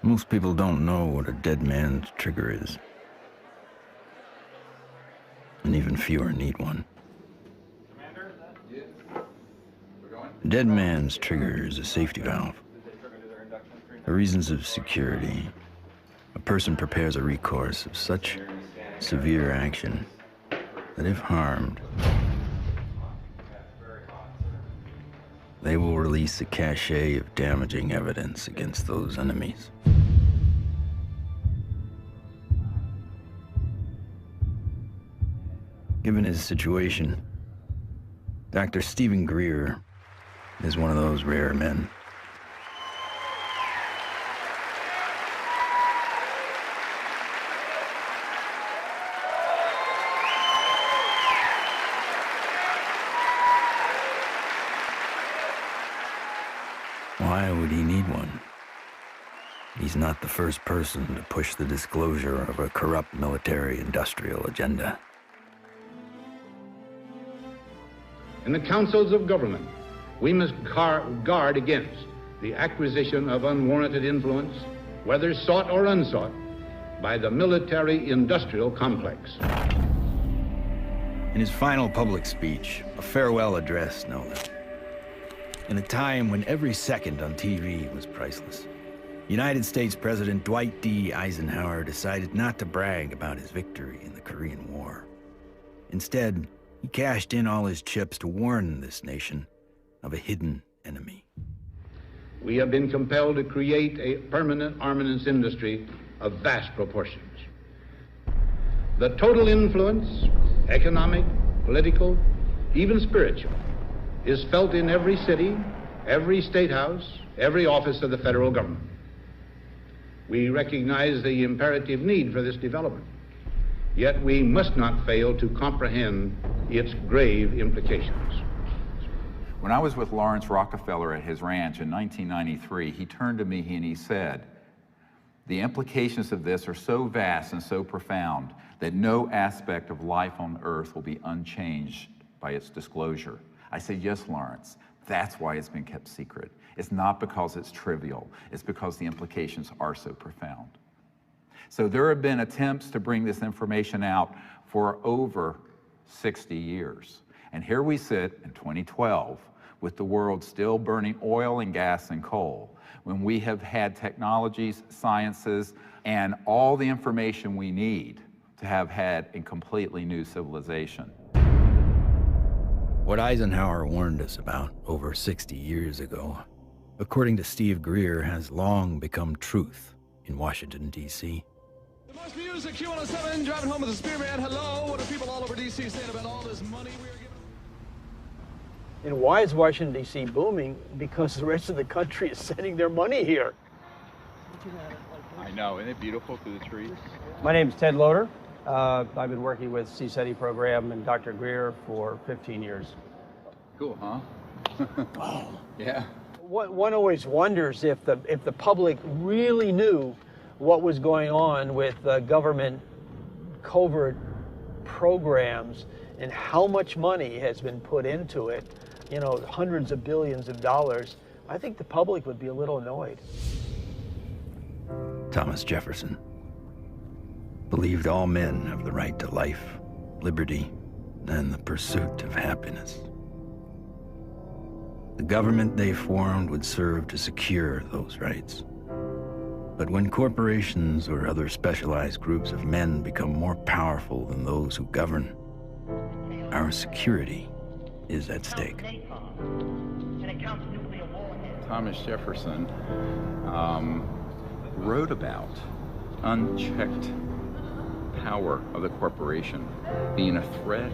Most people don't know what a dead man's trigger is. And even fewer need one. Commander? Yes. We're going? A dead man's trigger is a safety valve. For reasons of security, a person prepares a recourse of such severe action that if harmed, they will release a cache of damaging evidence against those enemies. Given his situation, Dr. Stephen Greer is one of those rare men. Why would he need one? He's not the first person to push the disclosure of a corrupt military-industrial agenda. In the councils of government, we must guard against the acquisition of unwarranted influence, whether sought or unsought, by the military-industrial complex. In his final public speech, a farewell address, no less. In a time when every second on TV was priceless, United States President Dwight D. Eisenhower decided not to brag about his victory in the Korean War. Instead, he cashed in all his chips to warn this nation of a hidden enemy. We have been compelled to create a permanent armaments industry of vast proportions. The total influence, economic, political, even spiritual, is felt in every city, every state house, every office of the federal government. We recognize the imperative need for this development, yet we must not fail to comprehend its grave implications. When I was with Lawrence Rockefeller at his ranch in 1993, he turned to me and he said, "The implications of this are so vast and so profound that no aspect of life on Earth will be unchanged by its disclosure." I said, "Yes, Lawrence, that's why it's been kept secret. It's not because it's trivial, it's because the implications are so profound." So there have been attempts to bring this information out for over 60 years. And here we sit in 2012 with the world still burning oil and gas and coal, when we have had technologies, sciences, and all the information we need to have had a completely new civilization. What Eisenhower warned us about over 60 years ago, according to Steve Greer, has long become truth in Washington, D.C. The most music, Q107, driving home with the Spearman. Hello, what are people all over D.C. saying about all this money we are giving? And why is Washington, D.C. booming? Because the rest of the country is sending their money here. I know, isn't it beautiful through the trees? My name is Ted Loader. I've been working with CSETI program and Dr. Greer for 15 years. Cool, huh? Wow. Yeah. One always wonders if the public really knew what was going on with government covert programs and how much money has been put into it, you know, hundreds of billions of dollars. I think the public would be a little annoyed. Thomas Jefferson believed all men have the right to life, liberty, and the pursuit of happiness. The government they formed would serve to secure those rights. But when corporations or other specialized groups of men become more powerful than those who govern, our security is at stake. Thomas Jefferson wrote about unchecked power of the corporation being a threat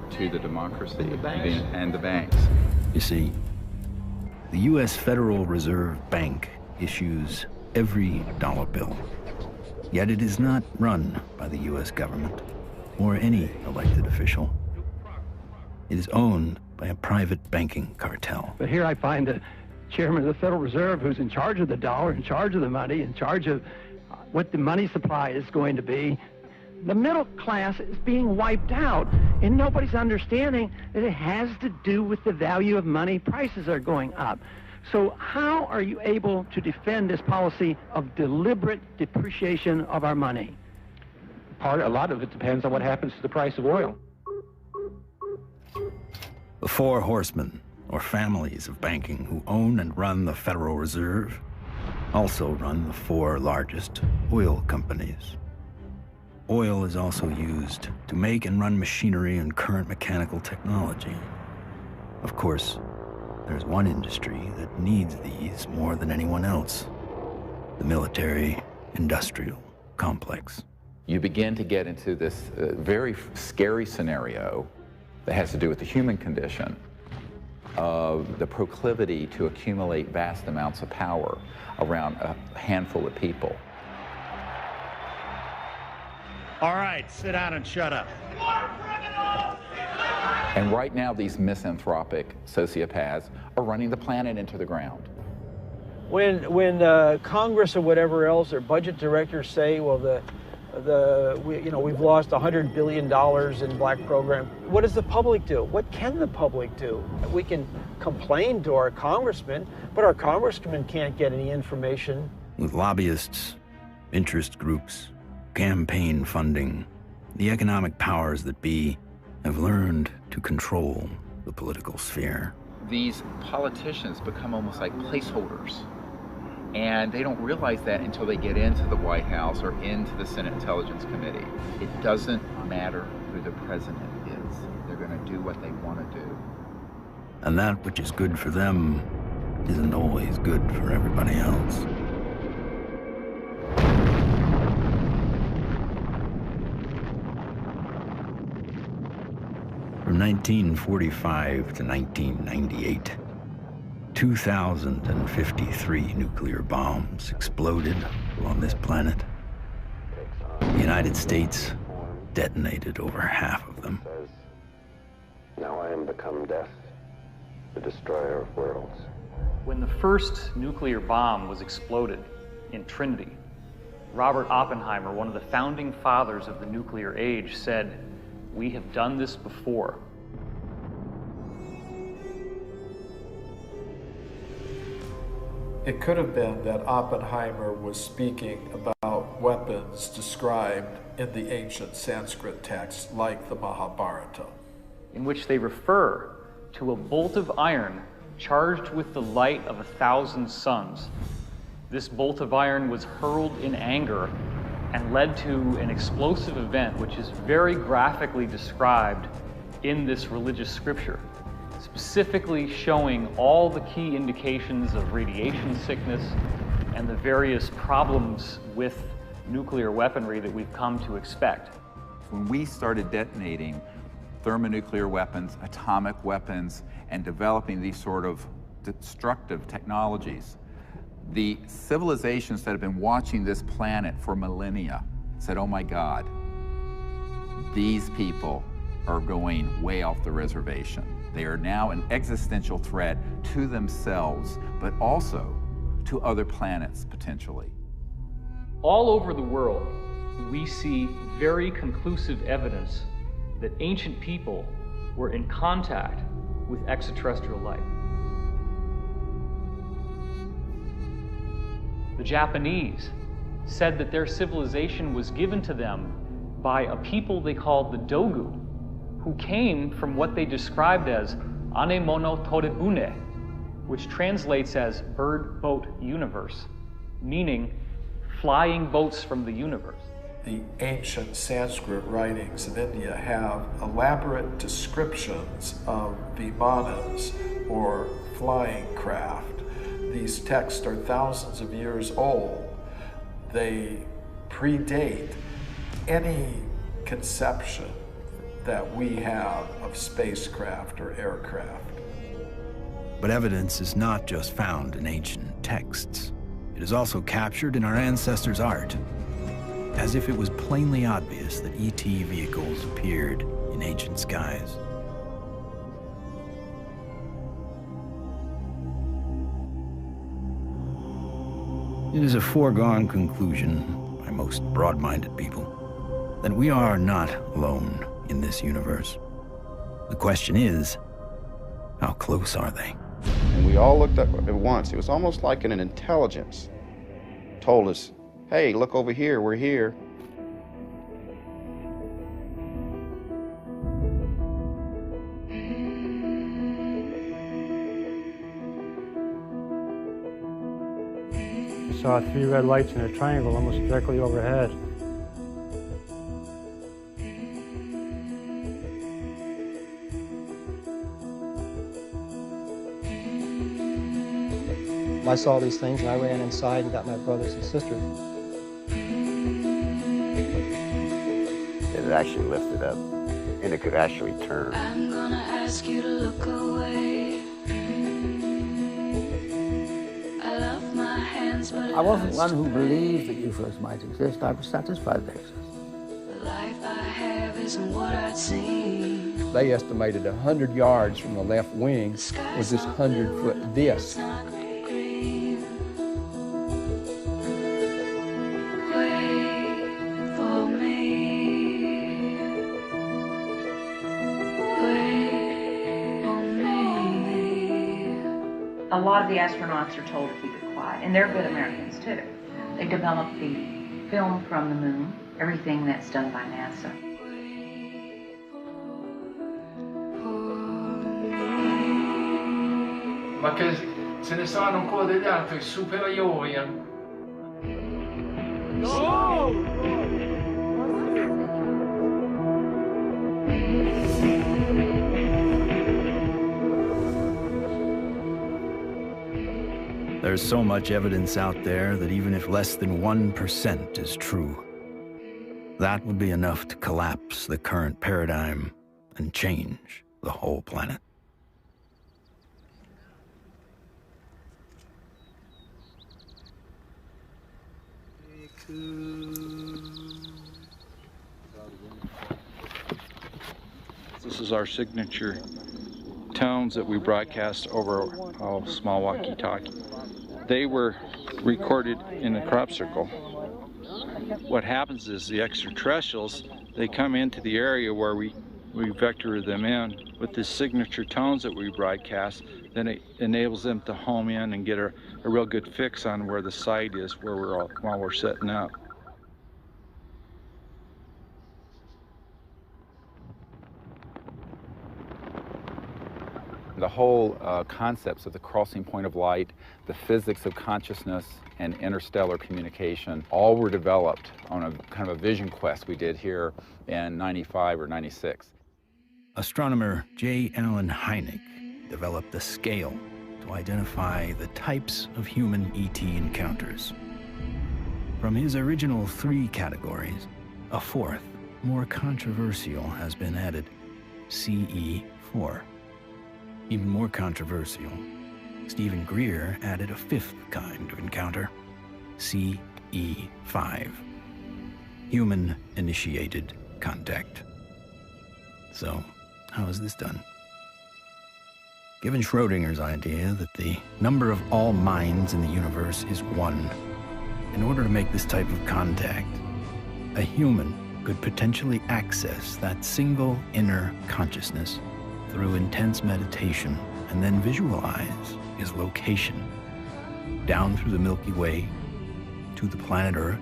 to the democracy and the banks. You see, the U.S. Federal Reserve Bank issues every dollar bill, yet it is not run by the U.S. government or any elected official. It is owned by a private banking cartel. But here I find the chairman of the Federal Reserve, who's in charge of the dollar, in charge of the money, in charge of what the money supply is going to be. The middle class is being wiped out, and nobody's understanding that it has to do with the value of money. Prices are going up. So how are you able to defend this policy of deliberate depreciation of our money? A lot of it depends on what happens to the price of oil. The four horsemen, or families of banking who own and run the Federal Reserve, also run the four largest oil companies. Oil is also used to make and run machinery and current mechanical technology. Of course, there's one industry that needs these more than anyone else: the military-industrial complex. You begin to get into this very scary scenario that has to do with the human condition, of the proclivity to accumulate vast amounts of power around a handful of people. All right, sit down and shut up. And right now, these misanthropic sociopaths are running the planet into the ground. When Congress or whatever else, or budget directors say, well, we've lost $100 billion in black program. What does the public do? What can the public do? We can complain to our congressmen, but our congressmen can't get any information. With lobbyists, interest groups, campaign funding, the economic powers that be have learned to control the political sphere. These politicians become almost like placeholders. And they don't realize that until they get into the White House or into the Senate Intelligence Committee. It doesn't matter who the president is. They're going to do what they want to do. And that which is good for them isn't always good for everybody else. From 1945 to 1998, 2,053 nuclear bombs exploded on this planet. The United States detonated over half of them. Now I am become death, the destroyer of worlds. When the first nuclear bomb was exploded in Trinity, Robert Oppenheimer, one of the founding fathers of the nuclear age, said, "We have done this before." It could have been that Oppenheimer was speaking about weapons described in the ancient Sanskrit texts like the Mahabharata, in which they refer to a bolt of iron charged with the light of 1,000 suns. This bolt of iron was hurled in anger and led to an explosive event which is very graphically described in this religious scripture, specifically showing all the key indications of radiation sickness and the various problems with nuclear weaponry that we've come to expect. When we started detonating thermonuclear weapons, atomic weapons, and developing these sort of destructive technologies, the civilizations that have been watching this planet for millennia said, oh my God, these people are going way off the reservation. They are now an existential threat to themselves, but also to other planets, potentially. All over the world, we see very conclusive evidence that ancient people were in contact with extraterrestrial life. The Japanese said that their civilization was given to them by a people they called the Dogu, who came from what they described as Anemono Torebune, which translates as bird boat universe, meaning flying boats from the universe. The ancient Sanskrit writings in India have elaborate descriptions of vimanas, or flying craft. These texts are thousands of years old. They predate any conception that we have of spacecraft or aircraft. But evidence is not just found in ancient texts. It is also captured in our ancestors' art, as if it was plainly obvious that ET vehicles appeared in ancient skies. It is a foregone conclusion by most broad-minded people that we are not alone in this universe. The question is, how close are they? And we We all looked up at once. It was almost like an intelligence told us, hey, look over here, we're here. I saw 3 red lights in a triangle almost directly overhead. I saw these things and I ran inside and got my brothers and sisters. It actually lifted up and it could actually turn. I'm gonna ask you to look away. I love my hands, but I wasn't one who believed that UFOs might exist. I was satisfied they exist. the life I have isn't what I'd seen. They estimated 100 yards from the left wing was this 100-foot disc. A lot of the astronauts are told to keep it quiet, and they're good Americans too. They develop the film from the moon, everything that's done by NASA. Ma che se ne sanno ancora degli altri superiori. There's so much evidence out there that even if less than 1% is true, that would be enough to collapse the current paradigm and change the whole planet. This is our signature tones that we broadcast over a small walkie-talkie. They were recorded in a crop circle. What happens is the extraterrestrials, they come into the area where we vector them in with the signature tones that we broadcast. Then it enables them to home in and get a real good fix on where the site is while we're setting up. The whole concepts of the crossing point of light, the physics of consciousness, and interstellar communication all were developed on a kind of a vision quest we did here in 95 or 96. Astronomer J. Allen Hynek developed a scale to identify the types of human ET encounters. From his original 3 categories, a 4th, more controversial, has been added, CE4. Even more controversial, Stephen Greer added a 5th kind of encounter, CE5, human-initiated contact. So, how is this done? Given Schrodinger's idea that the number of all minds in the universe is 1, in order to make this type of contact, a human could potentially access that single inner consciousness through intense meditation and then visualize his location down through the Milky Way to the planet Earth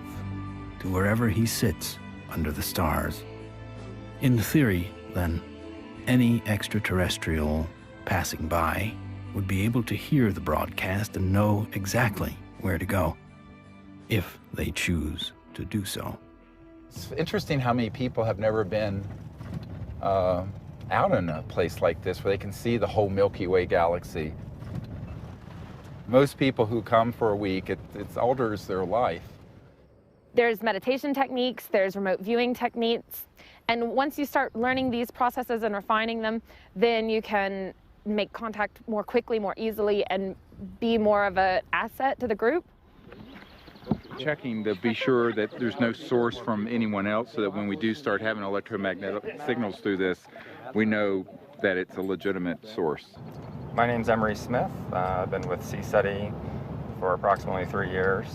to wherever he sits under the stars. In theory, then, any extraterrestrial passing by would be able to hear the broadcast and know exactly where to go, if they choose to do so. It's interesting how many people have never been out in a place like this where they can see the whole Milky Way galaxy. Most people who come for a week, it alters their life. There's meditation techniques, there's remote viewing techniques, and once you start learning these processes and refining them, then you can make contact more quickly, more easily, and be more of an asset to the group. Checking to be sure that there's no source from anyone else, so that when we do start having electromagnetic signals through this, we know that it's a legitimate source. My name's Emery Smith. I've been with CSETI for approximately 3 years.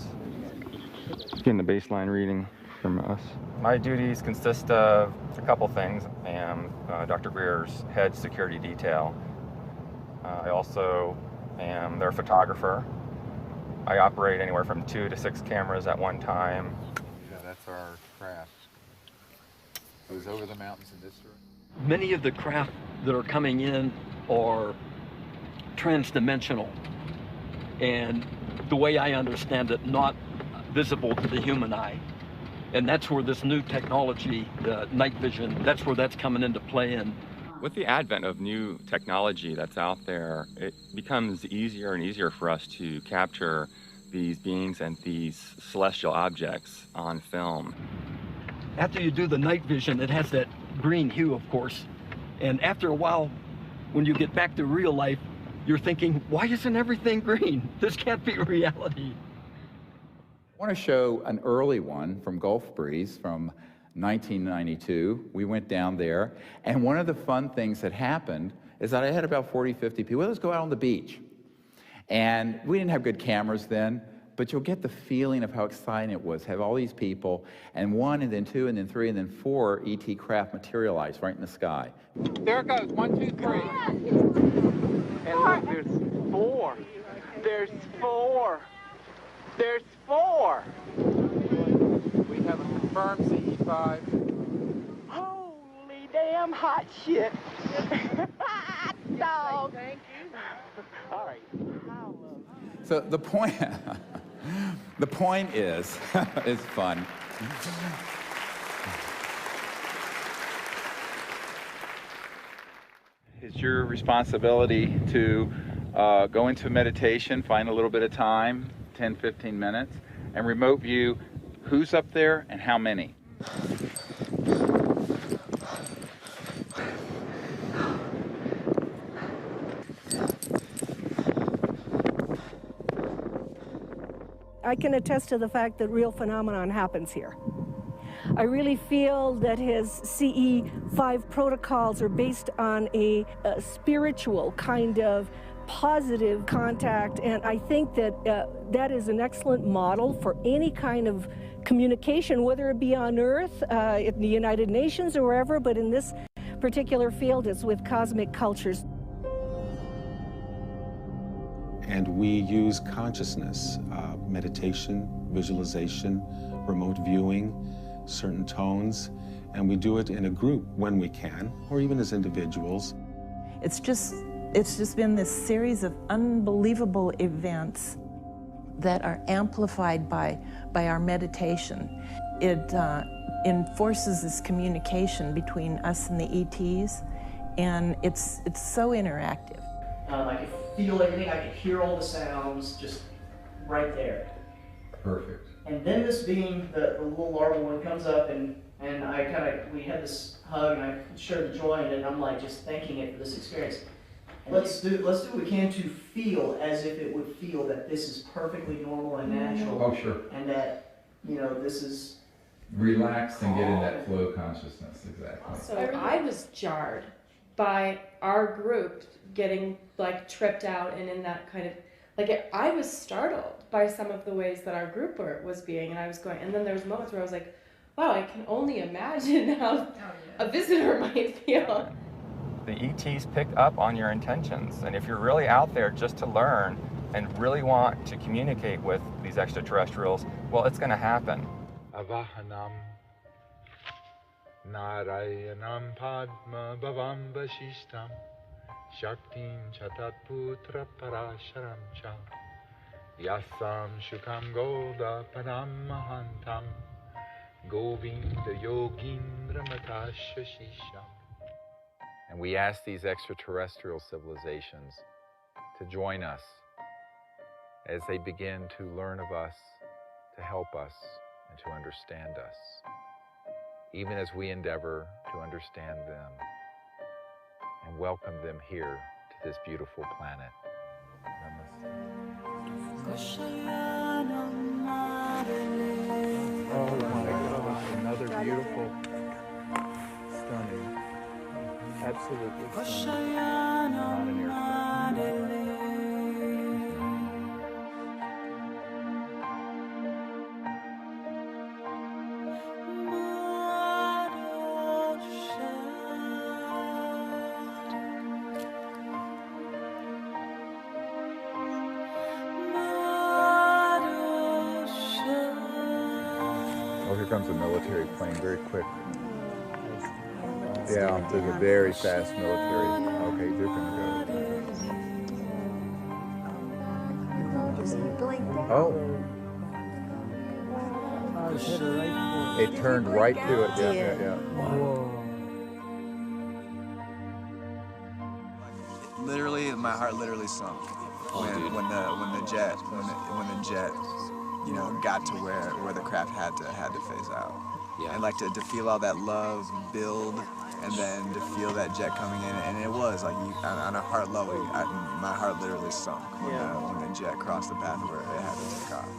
Getting the baseline reading from us. My duties consist of a couple things. I am Dr. Greer's head security detail. I also and they're a photographer. I operate anywhere from 2 to 6 cameras at one time. Yeah, that's our craft. It was over the mountains in this direction. Many of the craft that are coming in are transdimensional, and the way I understand it, not visible to the human eye. And that's where this new technology, night vision, that's where that's coming into play. And with the advent of new technology that's out there, it becomes easier and easier for us to capture these beings and these celestial objects on film. After you do the night vision, it has that green hue, of course. And after a while, when you get back to real life, you're thinking, why isn't everything green? This can't be reality. I want to show an early one from Gulf Breeze from 1992. We went down there, and one of the fun things that happened is that I had about 40, 50 people. Let's go out on the beach. And we didn't have good cameras then, but you'll get the feeling of how exciting it was. Have all these people, and 1, and then 2, and then 3, and then 4 ET craft materialize right in the sky. There it goes. 1, 2, 3. And look, there's 4. There's 4. There's 4. We have a confirmed CE5. Holy damn hot shit. Dog. Thank you. All right. So the point, the point is, it's fun. It's your responsibility to go into meditation, find a little bit of time, 10, 15 minutes, and remote view who's up there and how many. I can attest to the fact that real phenomenon happens here. I really feel that his CE5 protocols are based on a spiritual kind of positive contact, and I think that that is an excellent model for any kind of communication, whether it be on Earth, in the United Nations or wherever, but in this particular field it's with cosmic cultures. And we use consciousness, meditation, visualization, remote viewing, certain tones, and we do it in a group when we can, or even as individuals. It's just been this series of unbelievable events that are amplified by our meditation. It enforces this communication between us and the ETs, and it's so interactive. I could feel everything, I could hear all the sounds just right there. Perfect. And then this being the little larval one comes up, and we had this hug, and I shared the joy in it, and I'm like just thanking it for this experience. And let's do what we can to feel as if it would feel that this is perfectly normal and natural. Oh, sure. And that, this is... Relax and get in that flow consciousness, exactly. So I was jarred by our group getting tripped out and in that kind of, I was startled by some of the ways that our group was being, and I was going, and then there was moments where I was like, wow, I can only imagine how a visitor might feel. The ETs pick up on your intentions, and if you're really out there just to learn and really want to communicate with these extraterrestrials, well, it's going to happen. Avahanam Narayanam Padma Bhavam Vashishtam Shaktim Chatat Putra Parasharam Cha Yasam Shukam Golda Padam Mahantam Govinda Yogindra Matashashisham. And we ask these extraterrestrial civilizations to join us as they begin to learn of us, to help us, and to understand us, even as we endeavor to understand them and welcome them here to this beautiful planet. Namaste. Oh my gosh, another beautiful, stunning, absolutely stunning. Not an airplane. comes a military plane very quick. Yeah, there's a very fast military. Okay, they're gonna go. Oh. It turned right to it. Yeah. Whoa. Literally, my heart literally sunk when the jet, you know, got to where the craft had to phase out. Yeah. And like to feel all that love build, and then to feel that jet coming in, and it was like on a heart level, my heart literally sunk when the jet crossed the path where it had to take off.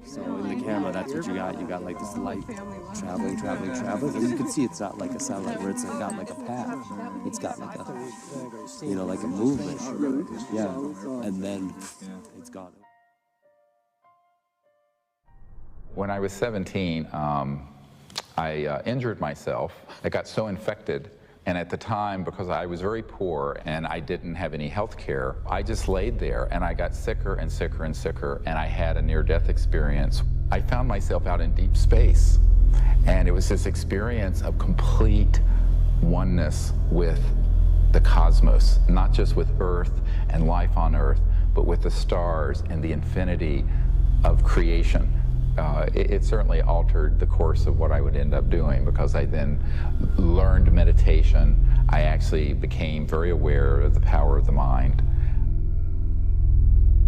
So in the camera, that's what you got. You got like this light traveling, and you can see it's not like a satellite where it's got like a path. It's got like a, you know, like a movement. Yeah, and then it's gone. When I was 17, I injured myself. I got so infected. And at the time, because I was very poor and I didn't have any health care, I just laid there and I got sicker and sicker and sicker, and I had a near-death experience. I found myself out in deep space, and it was this experience of complete oneness with the cosmos, not just with Earth and life on Earth, but with the stars and the infinity of creation. It certainly altered the course of what I would end up doing, because I then learned meditation. I actually became very aware of the power of the mind.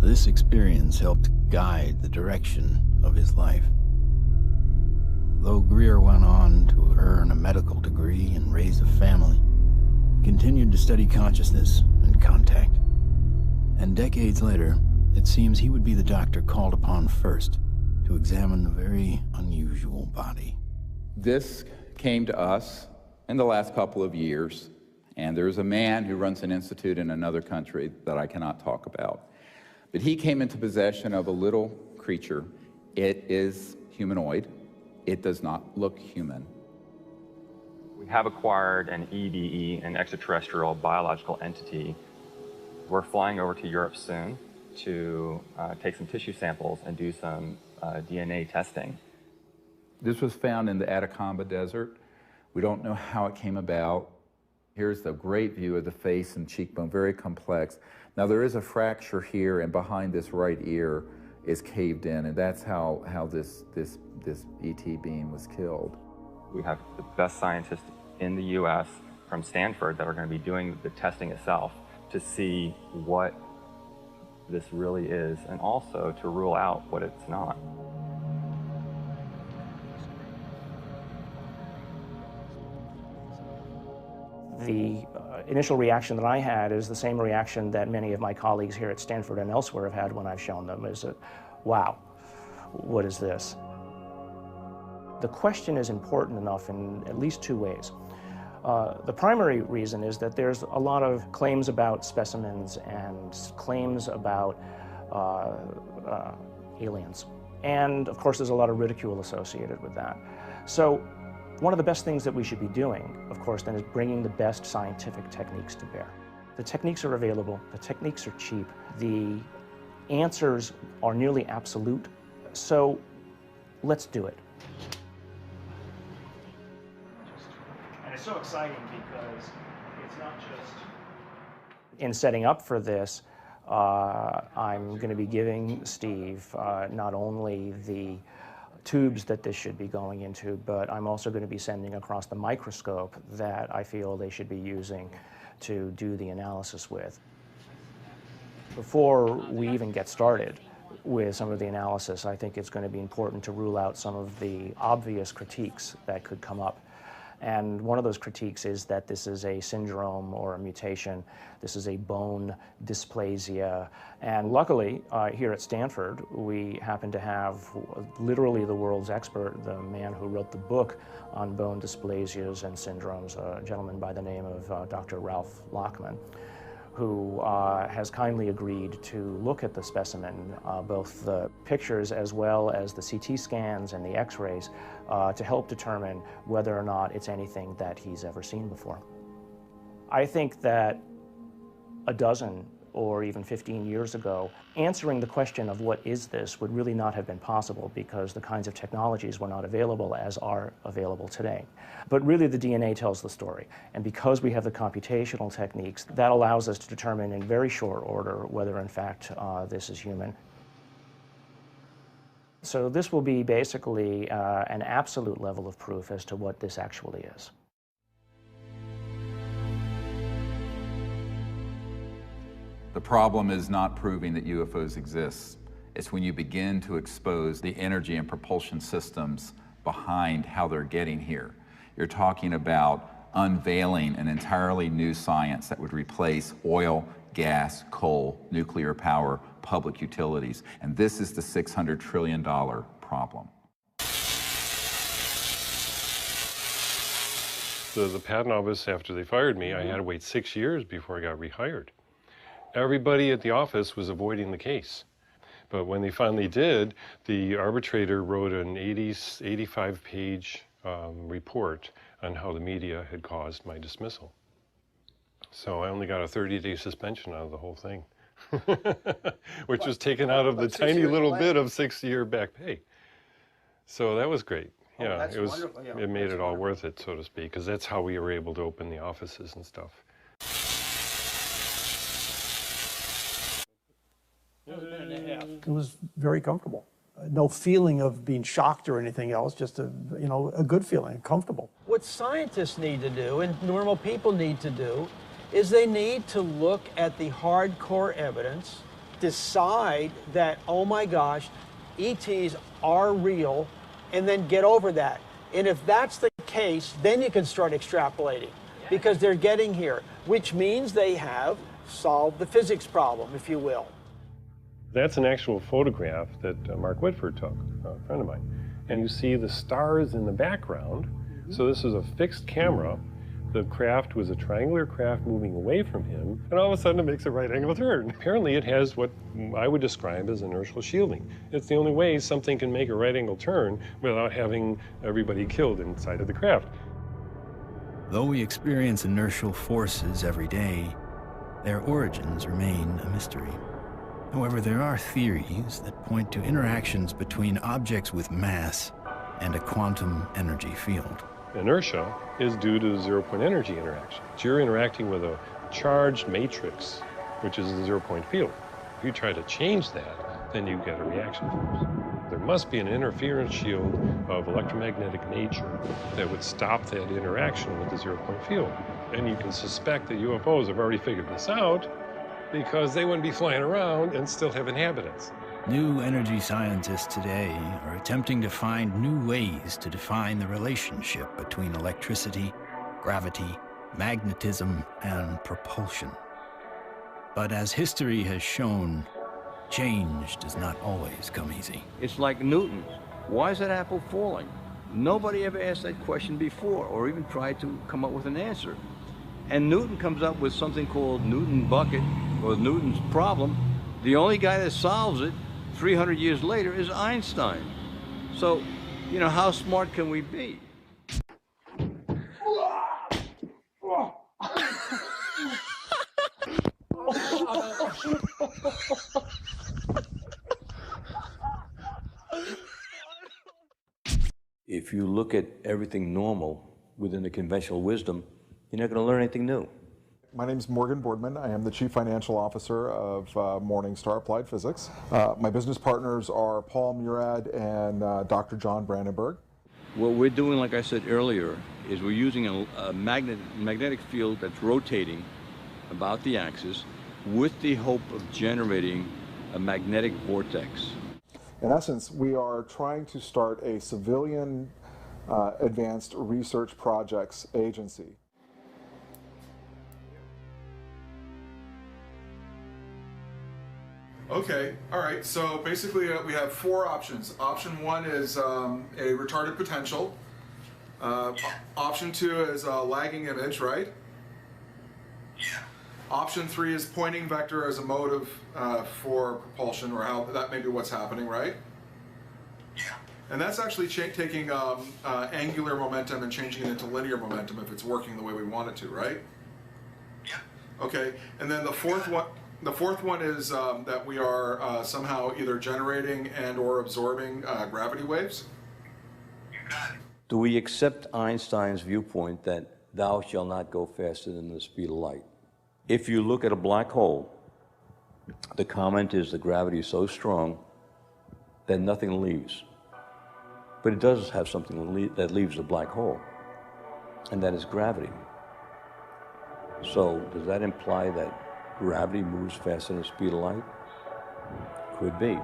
This experience helped guide the direction of his life. Though Greer went on to earn a medical degree and raise a family, he continued to study consciousness and contact. And decades later, it seems he would be the doctor called upon first to examine the very unusual body. This came to us in the last couple of years, and there's a man who runs an institute in another country that I cannot talk about. But he came into possession of a little creature. It is humanoid. It does not look human. We have acquired an EBE, an extraterrestrial biological entity. We're flying over to Europe soon to take some tissue samples and do some DNA testing. This was found in the Atacama desert. We don't know how it came about. Here's the great view of the face and cheekbone, very complex. Now there is a fracture here, and behind this right ear is caved in, and that's how this ET being was killed. We have the best scientists in the US from Stanford that are going to be doing the testing itself to see what this really is, and also to rule out what it's not. The initial reaction that I had is the same reaction that many of my colleagues here at Stanford and elsewhere have had when I've shown them, is that, wow, what is this? The question is important enough in at least two ways. The primary reason is that there's a lot of claims about specimens and claims about aliens. And of course, there's a lot of ridicule associated with that. So one of the best things that we should be doing, of course, then is bringing the best scientific techniques to bear. The techniques are available, the techniques are cheap, the answers are nearly absolute, so let's do it. And it's so exciting because it's not just... In setting up for this, I'm going to be giving Steve not only the tubes that this should be going into, but I'm also going to be sending across the microscope that I feel they should be using to do the analysis with. Before we even get started with some of the analysis, I think it's going to be important to rule out some of the obvious critiques that could come up. And one of those critiques is that this is a syndrome or a mutation. This is a bone dysplasia. And luckily, here at Stanford, we happen to have literally the world's expert, the man who wrote the book on bone dysplasias and syndromes, a gentleman by the name of Dr. Ralph Lockman, who has kindly agreed to look at the specimen, both the pictures as well as the CT scans and the X-rays, to help determine whether or not it's anything that he's ever seen before. I think that a dozen or even 15 years ago, answering the question of what is this would really not have been possible because the kinds of technologies were not available as are available today. But really the DNA tells the story. And because we have the computational techniques, that allows us to determine in very short order whether in fact this is human. So this will be basically an absolute level of proof as to what this actually is. The problem is not proving that UFOs exist. It's when you begin to expose the energy and propulsion systems behind how they're getting here. You're talking about unveiling an entirely new science that would replace oil, gas, coal, nuclear power, public utilities. And this is the $600 trillion problem. The patent office, after they fired me, I had to wait 6 years before I got rehired. Everybody at the office was avoiding the case. But when they finally did, the arbitrator wrote an 85-page report on how the media had caused my dismissal. So I only got a 30-day suspension out of the whole thing, which was taken out of the tiny little bit of 6-year back pay. So that was great. Yeah, it was. Yeah, it made it all worth it, so to speak, because that's how we were able to open the offices and stuff. It was very comfortable. No feeling of being shocked or anything else, just a good feeling, comfortable. What scientists need to do, and normal people need to do, is they need to look at the hardcore evidence, decide that, oh my gosh, ETs are real, and then get over that. And if that's the case, then you can start extrapolating, because they're getting here, which means they have solved the physics problem, if you will. That's an actual photograph that Mark Whitford took, a friend of mine. And you see the stars in the background. So this is a fixed camera. The craft was a triangular craft moving away from him, and all of a sudden it makes a right angle turn. Apparently it has what I would describe as inertial shielding. It's the only way something can make a right angle turn without having everybody killed inside of the craft. Though we experience inertial forces every day, their origins remain a mystery. However, there are theories that point to interactions between objects with mass and a quantum energy field. Inertia is due to the zero-point energy interaction. So you're interacting with a charged matrix, which is a zero-point field. If you try to change that, then you get a reaction force. There must be an interference shield of electromagnetic nature that would stop that interaction with the zero-point field. And you can suspect that UFOs have already figured this out, because they wouldn't be flying around and still have inhabitants. New energy scientists today are attempting to find new ways to define the relationship between electricity, gravity, magnetism, and propulsion. But as history has shown, change does not always come easy. It's like Newton. Why is that apple falling? Nobody ever asked that question before or even tried to come up with an answer. And Newton comes up with something called Newton bucket, or Newton's problem. The only guy that solves it 300 years later is Einstein. So, how smart can we be? If you look at everything normal within the conventional wisdom, you're not going to learn anything new. My name is Morgan Boardman. I am the Chief Financial Officer of Morningstar Applied Physics. My business partners are Paul Murad and Dr. John Brandenburg. What we're doing, like I said earlier, is we're using a magnetic field that's rotating about the axis with the hope of generating a magnetic vortex. In essence, we are trying to start a civilian advanced research projects agency. Okay, all right, so basically we have 4 options. Option 1 is a retarded potential. Option 2 is a lagging image, right? Yeah. Option 3 is pointing vector as a motive for propulsion, or how that may be what's happening, right? Yeah. And that's actually taking angular momentum and changing it into linear momentum if it's working the way we want it to, right? Yeah. Okay. And then the fourth one is that we are somehow either generating and or absorbing gravity waves. You got it. Do we accept Einstein's viewpoint that thou shalt not go faster than the speed of light? If you look at a black hole, the comment is the gravity is so strong that nothing leaves. But it does have something that leaves the black hole, and that is gravity. So does that imply that gravity moves faster than the speed of light? Could be.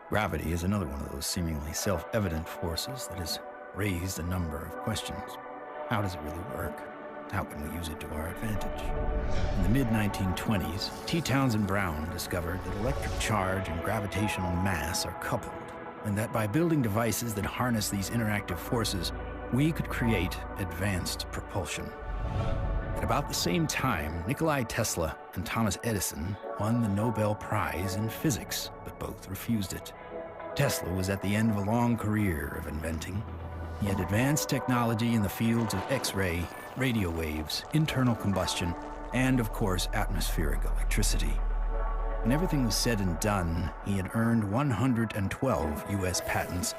Gravity is another one of those seemingly self-evident forces that has raised a number of questions. How does it really work? How can we use it to our advantage? In the mid-1920s, T. Townsend Brown discovered that electric charge and gravitational mass are coupled, and that by building devices that harness these interactive forces, we could create advanced propulsion. At about the same time, Nikola Tesla and Thomas Edison won the Nobel Prize in physics, but both refused it. Tesla was at the end of a long career of inventing. He had advanced technology in the fields of X-ray, radio waves, internal combustion, and of course, atmospheric electricity. When everything was said and done, he had earned 112 US patents.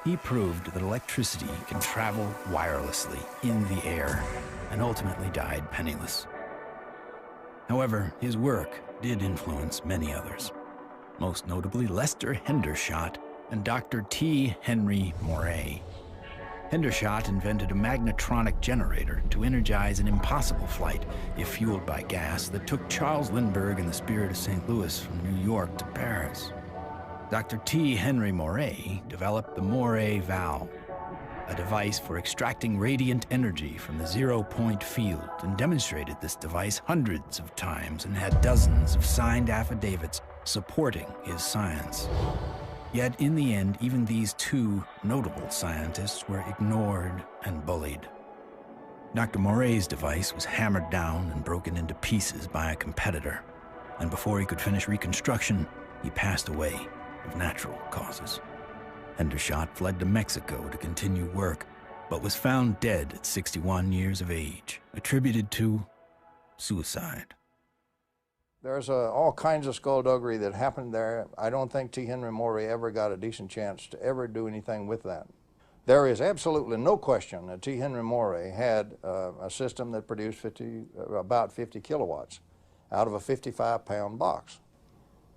He proved that electricity can travel wirelessly in the air, and ultimately died penniless. However, his work did influence many others, most notably Lester Hendershot and Dr. T. Henry Moray. Hendershot invented a magnetronic generator to energize an impossible flight, if fueled by gas, that took Charles Lindbergh and the Spirit of St. Louis from New York to Paris. Dr. T. Henry Moray developed the Moray valve, a device for extracting radiant energy from the zero-point field, and demonstrated this device hundreds of times and had dozens of signed affidavits supporting his science. Yet in the end, even these two notable scientists were ignored and bullied. Dr. Moray's device was hammered down and broken into pieces by a competitor, and before he could finish reconstruction, he passed away of natural causes. Hendershot fled to Mexico to continue work, but was found dead at 61 years of age, attributed to suicide. There's all kinds of skullduggery that happened there. I don't think T. Henry Moray ever got a decent chance to ever do anything with that. There is absolutely no question that T. Henry Moray had a system that produced about 50 kilowatts out of a 55-pound box.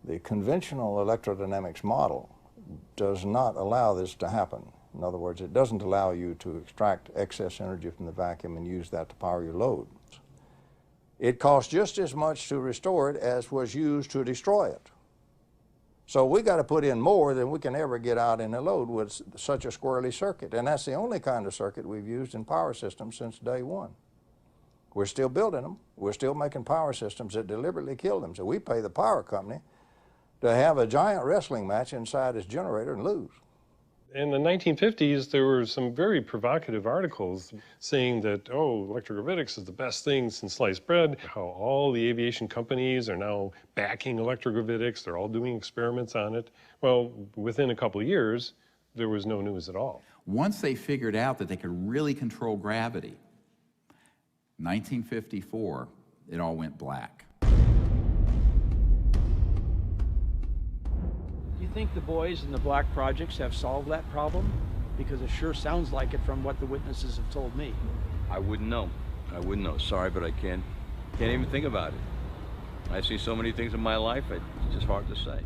The conventional electrodynamics model does not allow this to happen. In other words, it doesn't allow you to extract excess energy from the vacuum and use that to power your loads. It costs just as much to restore it as was used to destroy it. So we got to put in more than we can ever get out in a load with such a squirrely circuit. And that's the only kind of circuit we've used in power systems since day one. We're still building them. We're still making power systems that deliberately kill them. So we pay the power company to have a giant wrestling match inside his generator and lose. In the 1950s, there were some very provocative articles saying that, oh, electrogravitics is the best thing since sliced bread, how all the aviation companies are now backing electrogravitics, they're all doing experiments on it. Well, within a couple of years, there was no news at all. Once they figured out that they could really control gravity, 1954, it all went black. Do you think the boys in the black projects have solved that problem? Because it sure sounds like it from what the witnesses have told me. I wouldn't know. I wouldn't know. Sorry, but I can't even think about it. I see so many things in my life, it's just hard to say.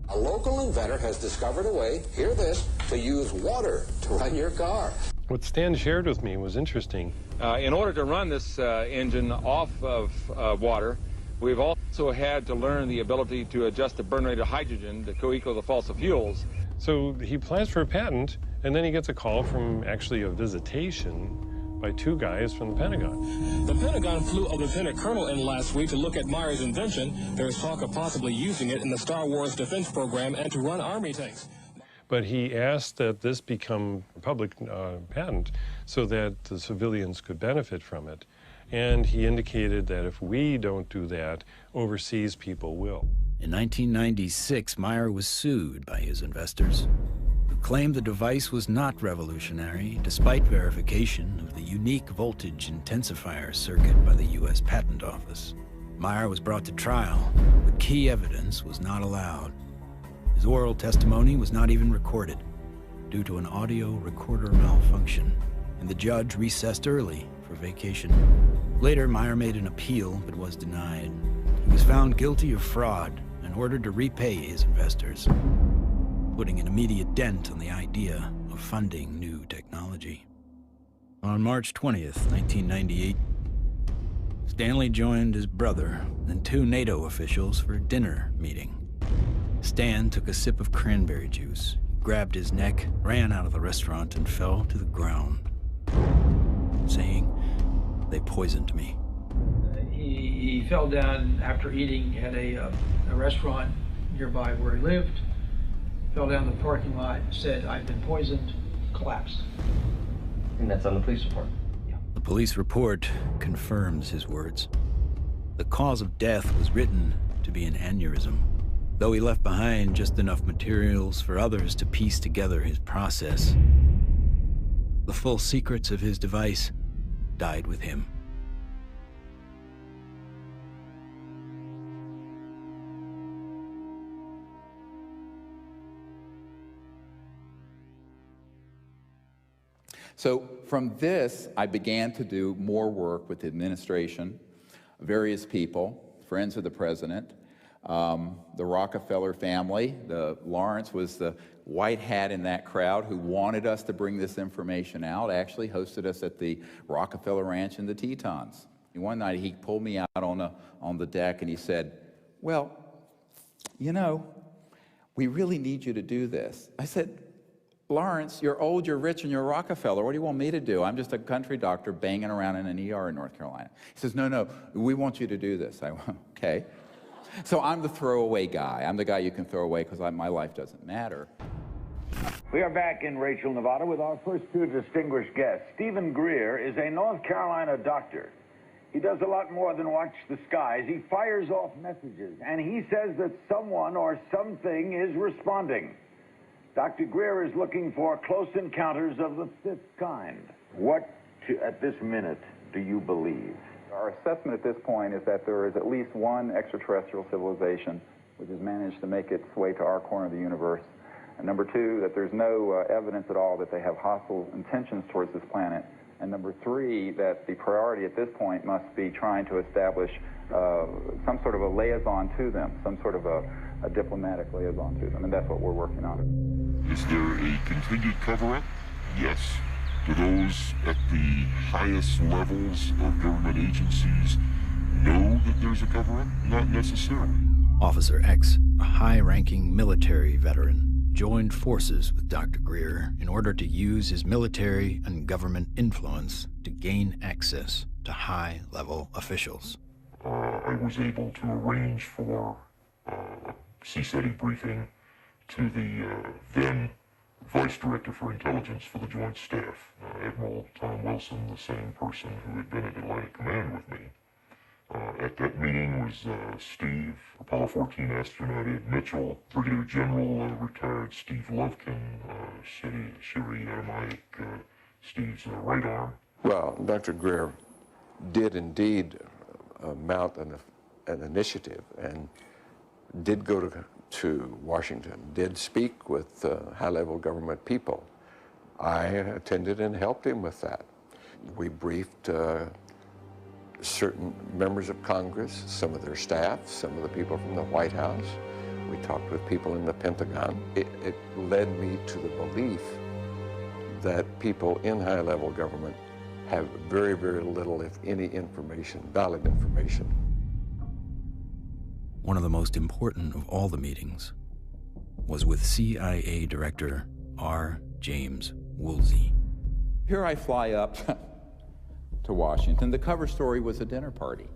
A local inventor has discovered a way, hear this, to use water to run your car. What Stan shared with me was interesting. In order to run this engine off of water, we've also had to learn the ability to adjust the burn rate of hydrogen to co-equal the fossil fuels. So he applies for a patent, and then he gets a call from actually a visitation by two guys from the Pentagon. The Pentagon flew a lieutenant colonel in last week to look at Meyer's invention. There's talk of possibly using it in the Star Wars defense program and to run Army tanks. But he asked that this become a public patent so that the civilians could benefit from it. And he indicated that if we don't do that, overseas people will. In 1996, Meyer was sued by his investors, who claimed the device was not revolutionary, despite verification of the unique voltage intensifier circuit by the U.S. Patent Office. Meyer was brought to trial, but key evidence was not allowed. His oral testimony was not even recorded due to an audio recorder malfunction, and the judge recessed early for vacation. Later, Meyer made an appeal, but was denied. He was found guilty of fraud and ordered to repay his investors, putting an immediate dent on the idea of funding new technology. On March 20th, 1998, Stanley joined his brother and 2 NATO officials for a dinner meeting. Stan took a sip of cranberry juice, grabbed his neck, ran out of the restaurant, and fell to the ground, saying, "They poisoned me." He fell down after eating at a restaurant nearby where he lived, fell down the parking lot, said, "I've been poisoned," collapsed. And that's on the police report? Yeah. The police report confirms his words. The cause of death was written to be an aneurysm, though he left behind just enough materials for others to piece together his process. The full secrets of his device died with him. So from this, I began to do more work with the administration, various people, friends of the president, the Rockefeller family. Lawrence was the white hat in that crowd who wanted us to bring this information out, actually hosted us at the Rockefeller Ranch in the Tetons. And one night he pulled me out on the deck and he said, "Well, you know, we really need you to do this." I said, "Lawrence, you're old, you're rich, and you're Rockefeller. What do you want me to do? I'm just a country doctor banging around in an ER in North Carolina." He says, "No, we want you to do this." I went, "Okay." So I'm the throwaway guy. I'm the guy you can throw away because my life doesn't matter. We are back in Rachel, Nevada with our first 2 distinguished guests. Stephen Greer is a North Carolina doctor. He does a lot more than watch the skies. He fires off messages, and he says that someone or something is responding. Dr. Greer is looking for close encounters of the 5th kind. What, at this minute, do you believe? Our assessment at this point is that there is at least one extraterrestrial civilization which has managed to make its way to our corner of the universe. And number 2, that there's no evidence at all that they have hostile intentions towards this planet. And number 3, that the priority at this point must be trying to establish some sort of a liaison to them, some sort of a diplomatic liaison to them, and that's what we're working on. Is there a continued cover-up? Yes. Do those at the highest levels of government agencies know that there's a cover-up? Not necessarily. Officer X, a high-ranking military veteran, joined forces with Dr. Greer in order to use his military and government influence to gain access to high-level officials. I was able to arrange for a CSETI briefing to the then Vice Director for Intelligence for the Joint Staff, Admiral Tom Wilson, the same person who had been at Atlantic Command with me. At that meeting was Steve, Apollo 14 astronaut Ed Mitchell, Brigadier General retired Steve Lovkin, Siri Aramaic, Steve's right arm. Well, Dr. Greer did indeed mount an initiative and did go to Washington, did speak with high-level government people. I attended and helped him with that. We briefed certain members of Congress, some of their staff, some of the people from the White House. We talked with people in the Pentagon. It led me to the belief that people in high-level government have very, very little, if any, information, valid information. One of the most important of all the meetings was with CIA Director R. James Woolsey. Here I fly up to Washington. The cover story was a dinner party.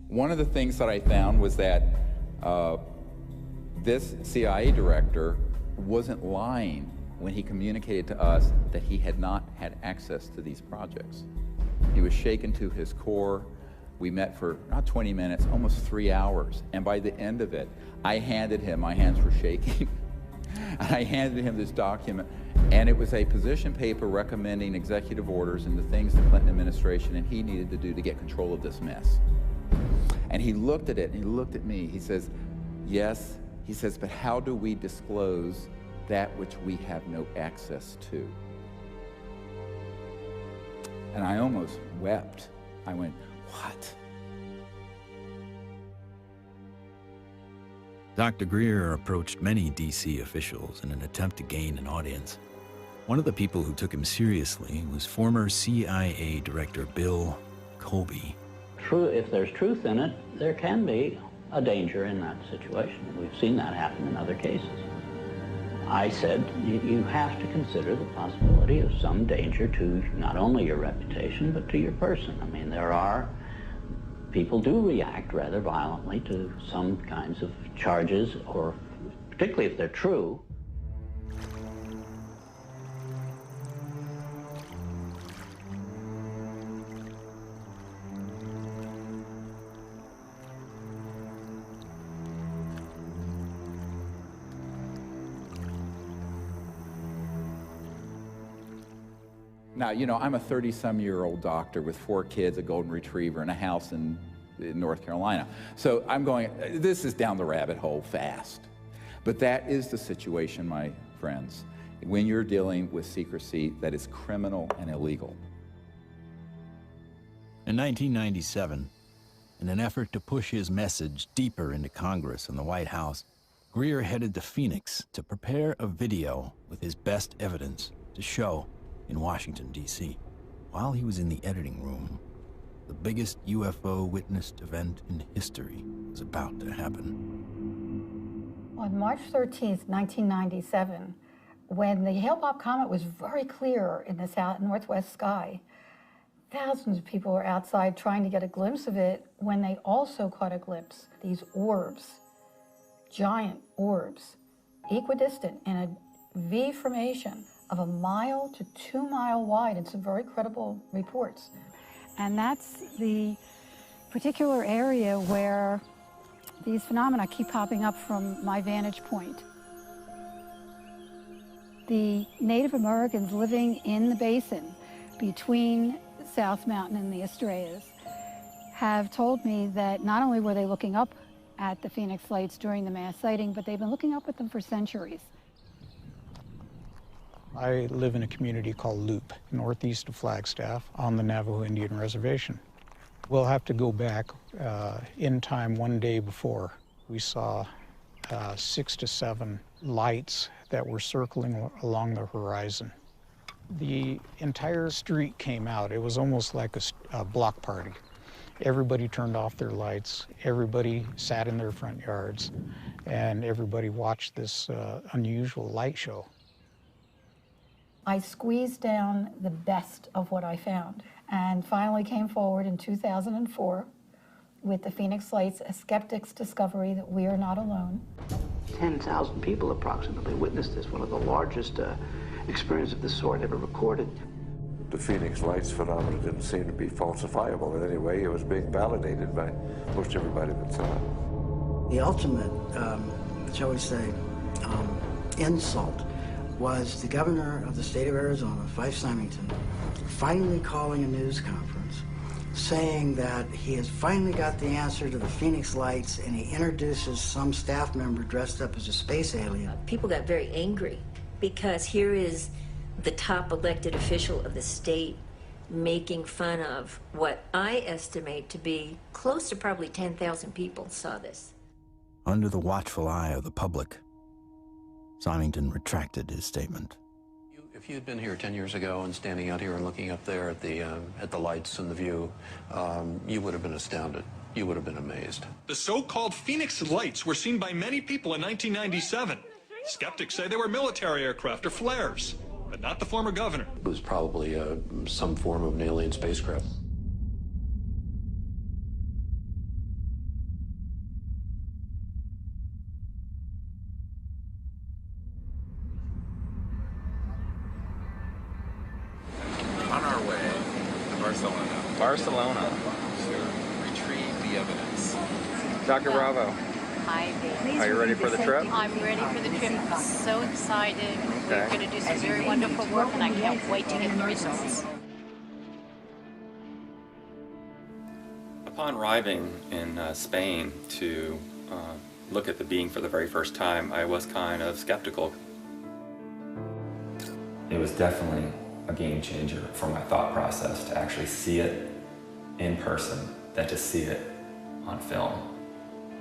One of the things that I found was that this CIA director wasn't lying when he communicated to us that he had not had access to these projects. He was shaken to his core. We met for not 20 minutes, almost 3 hours. And by the end of it, I handed him, my hands were shaking, I handed him this document, and it was a position paper recommending executive orders and the things the Clinton administration and he needed to do to get control of this mess. And he looked at it, and he looked at me. He says, yes, he says, but how do we disclose that which we have no access to? And I almost wept. I went, what? Dr. Greer approached many D.C. officials in an attempt to gain an audience. One of the people who took him seriously was former CIA Director Bill Colby. If there's truth in it, there can be a danger in that situation. We've seen that happen in other cases. I said, you have to consider the possibility of some danger to not only your reputation, but to your person. I mean, people do react rather violently to some kinds of charges, or particularly if they're true. Now, you know, I'm a 30-some-year-old doctor with 4 kids, a golden retriever, and a house in North Carolina. So I'm going, this is down the rabbit hole fast. But that is the situation, my friends, when you're dealing with secrecy that is criminal and illegal. In 1997, in an effort to push his message deeper into Congress and the White House, Greer headed to Phoenix to prepare a video with his best evidence to show in Washington, D.C. While he was in the editing room, the biggest UFO witnessed event in history was about to happen. On March 13th, 1997, when the Hale-Bopp comet was very clear in the northwest sky, thousands of people were outside trying to get a glimpse of it when they also caught a glimpse. These orbs, giant orbs, equidistant in a V formation of 1 mile to 2 mile wide in some very credible reports. And that's the particular area where these phenomena keep popping up from my vantage point. The Native Americans living in the basin between South Mountain and the Estrellas have told me that not only were they looking up at the Phoenix Lights during the mass sighting, but they've been looking up at them for centuries. I live in a community called Loop, northeast of Flagstaff, on the Navajo Indian Reservation. We'll have to go back in time one day before. We saw 6 to 7 lights that were circling along the horizon. The entire street came out. It was almost like a block party. Everybody turned off their lights, everybody sat in their front yards, and everybody watched this unusual light show. I squeezed down the best of what I found and finally came forward in 2004 with the Phoenix Lights, a skeptic's discovery that we are not alone. 10,000 people approximately witnessed this, one of the largest experiences of this sort ever recorded. The Phoenix Lights phenomenon didn't seem to be falsifiable in any way. It was being validated by most everybody that saw it. The ultimate, shall we say, insult was the governor of the state of Arizona, Fife Symington, finally calling a news conference saying that he has finally got the answer to the Phoenix Lights, and he introduces some staff member dressed up as a space alien. People got very angry because here is the top elected official of the state making fun of what I estimate to be close to probably 10,000 people saw this. Under the watchful eye of the public, Symington retracted his statement. If you'd been here 10 years ago and standing out here and looking up there at the lights and the view, you would have been astounded. You would have been amazed. The so-called Phoenix Lights were seen by many people in 1997. Skeptics say they were military aircraft or flares, but not the former governor. It was probably some form of an alien spacecraft. On our way to Barcelona, Barcelona to retrieve the evidence. Dr. Bravo. Hi, Dave. Are you ready for the trip? I'm ready for the trip. I'm so excited. We're going to do some very wonderful work, and I can't wait to get the results. Upon arriving in Spain to look at the being for the very first time, I was kind of skeptical. It was definitely a game changer for my thought process to actually see it in person than to see it on film.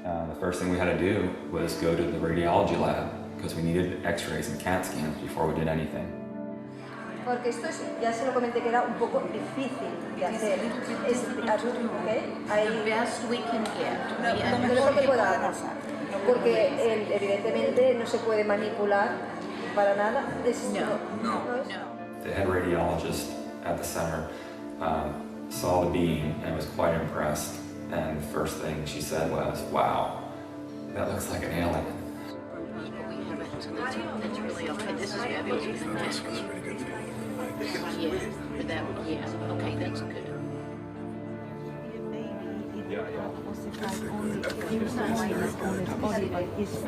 The first thing we had to do was go to the radiology lab because we needed x-rays and CAT scans before we did anything. Porque esto es, ya se lo comenté que era un poco difícil de hacer. Es, ¿okay? The best we can get. Lo mejor que pueda pasar. Porque evidentemente no se puede manipular para nada. No. The head radiologist at the center saw the being and was quite impressed. And the first thing she said was, "Wow, that looks like an alien." That's really okay. This is fabulous. This was pretty good for you. Yeah. Okay, that's good.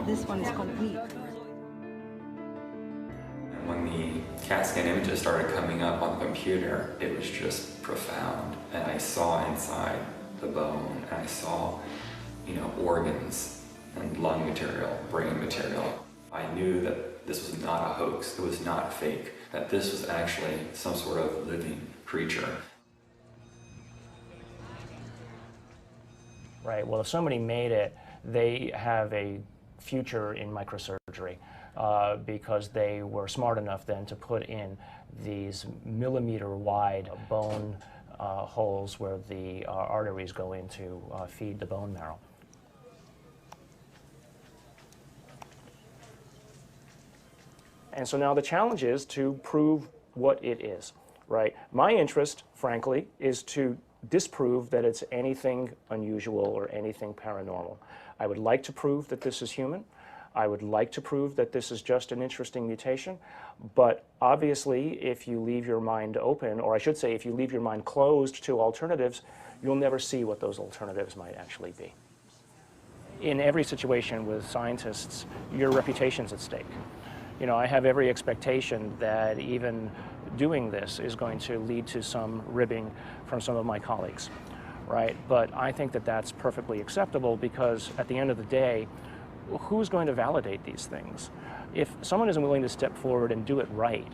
This one is complete. When the CAT scan images started coming up on the computer, it was just profound. And I saw inside the bone, and I saw, organs and lung material, brain material. I knew that this was not a hoax, it was not fake, that this was actually some sort of living creature. Right, well, if somebody made it, they have a future in microsurgery because they were smart enough then to put in these millimeter-wide bone holes where the arteries go in to feed the bone marrow. And so now the challenge is to prove what it is, right? My interest, frankly, is to disprove that it's anything unusual or anything paranormal. I would like to prove that this is human. I would like to prove that this is just an interesting mutation, but obviously if you leave your mind open, or I should say if you leave your mind closed to alternatives, you'll never see what those alternatives might actually be. In every situation with scientists, your reputation's at stake. I have every expectation that even doing this is going to lead to some ribbing from some of my colleagues, right? But I think that that's perfectly acceptable because at the end of the day, who's going to validate these things? If someone isn't willing to step forward and do it right,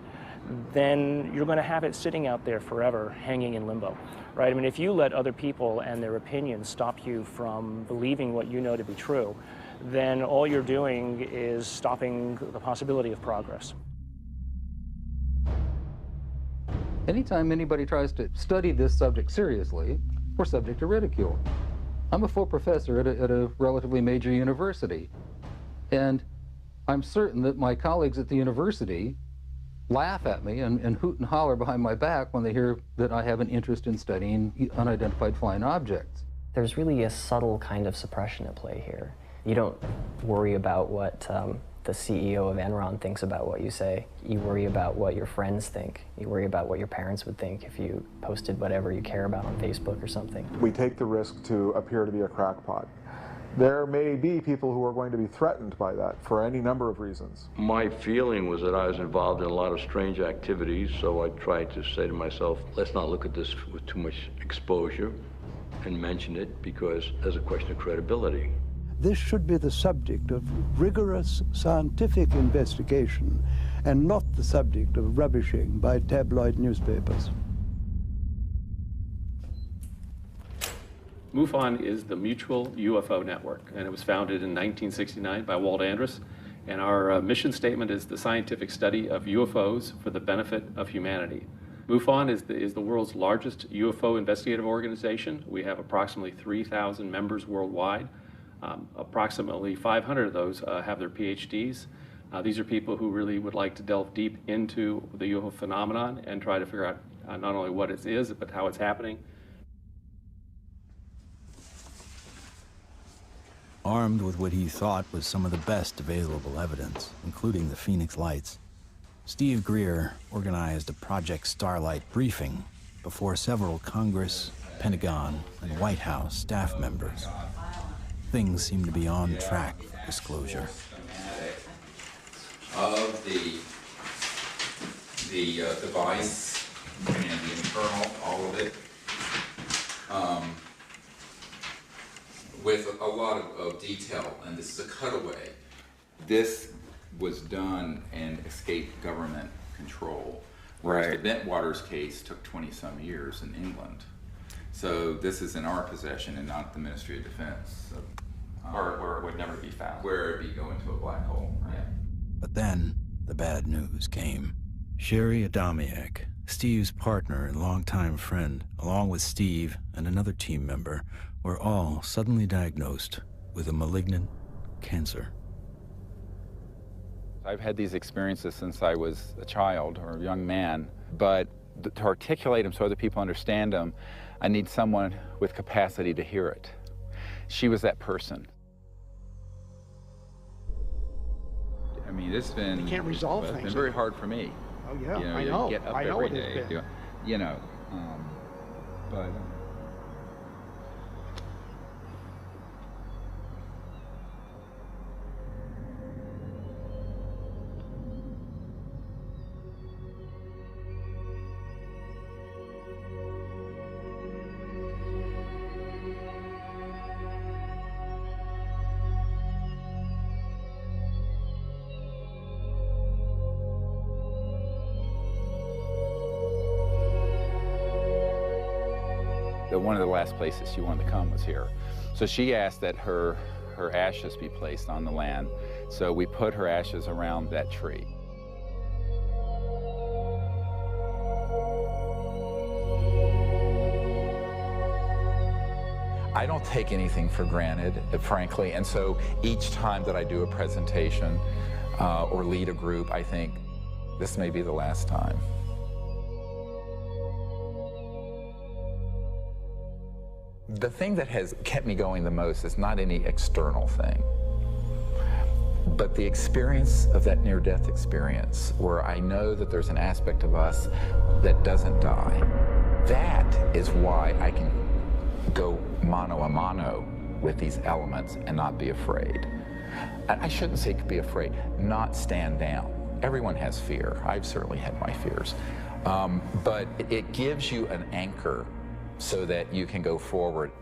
then you're going to have it sitting out there forever, hanging in limbo, right? I mean, if you let other people and their opinions stop you from believing what you know to be true, then all you're doing is stopping the possibility of progress. Anytime anybody tries to study this subject seriously, we're subject to ridicule. I'm a full professor at a relatively major university, and I'm certain that my colleagues at the university laugh at me and hoot and holler behind my back when they hear that I have an interest in studying unidentified flying objects. There's really a subtle kind of suppression at play here. You don't worry about what the CEO of Enron thinks about what you say. You worry about what your friends think. You worry about what your parents would think if you posted whatever you care about on Facebook or something. We take the risk to appear to be a crackpot. There may be people who are going to be threatened by that for any number of reasons. My feeling was that I was involved in a lot of strange activities, so I tried to say to myself, let's not look at this with too much exposure and mention it because there's a question of credibility. This should be the subject of rigorous scientific investigation and not the subject of rubbishing by tabloid newspapers. MUFON is the Mutual UFO Network, and it was founded in 1969 by Walt Andrus. And our mission statement is the scientific study of UFOs for the benefit of humanity. MUFON is the world's largest UFO investigative organization. We have approximately 3,000 members worldwide. Approximately 500 of those have their PhDs. These are people who really would like to delve deep into the UFO phenomenon and try to figure out not only what it is, but how it's happening. Armed with what he thought was some of the best available evidence, including the Phoenix Lights, Steve Greer organized a Project Starlight briefing before several Congress Pentagon, and White House staff members. Things seem to be on track for disclosure. Of the device and the internal, all of it, with a lot of detail, and this is a cutaway. This was done and escaped government control, whereas the Bentwaters case took 20-some years in England. So this is in our possession and not the Ministry of Defense. So, where it would never be found. Where it'd be going to a black hole. Right? Yeah. But then, the bad news came. Sherry Adamiak, Steve's partner and longtime friend, along with Steve and another team member, were all suddenly diagnosed with a malignant cancer. I've had these experiences since I was a child or a young man, but to articulate them so other people understand them, I need someone with capacity to hear it. She was that person. I mean, it's been, you can't resolve things. It's been very hard for me. Oh yeah, you know, I know. Get up I know every it has day, been. you know, but. One of the last places she wanted to come was here. So she asked that her ashes be placed on the land. So we put her ashes around that tree. I don't take anything for granted, frankly, and so each time that I do a presentation or lead a group, I think this may be the last time. The thing that has kept me going the most is not any external thing, but the experience of that near-death experience where I know that there's an aspect of us that doesn't die. That is why I can go mano a mano with these elements and not be afraid. I shouldn't say be afraid, not stand down. Everyone has fear. I've certainly had my fears. But it gives you an anchor so that you can go forward.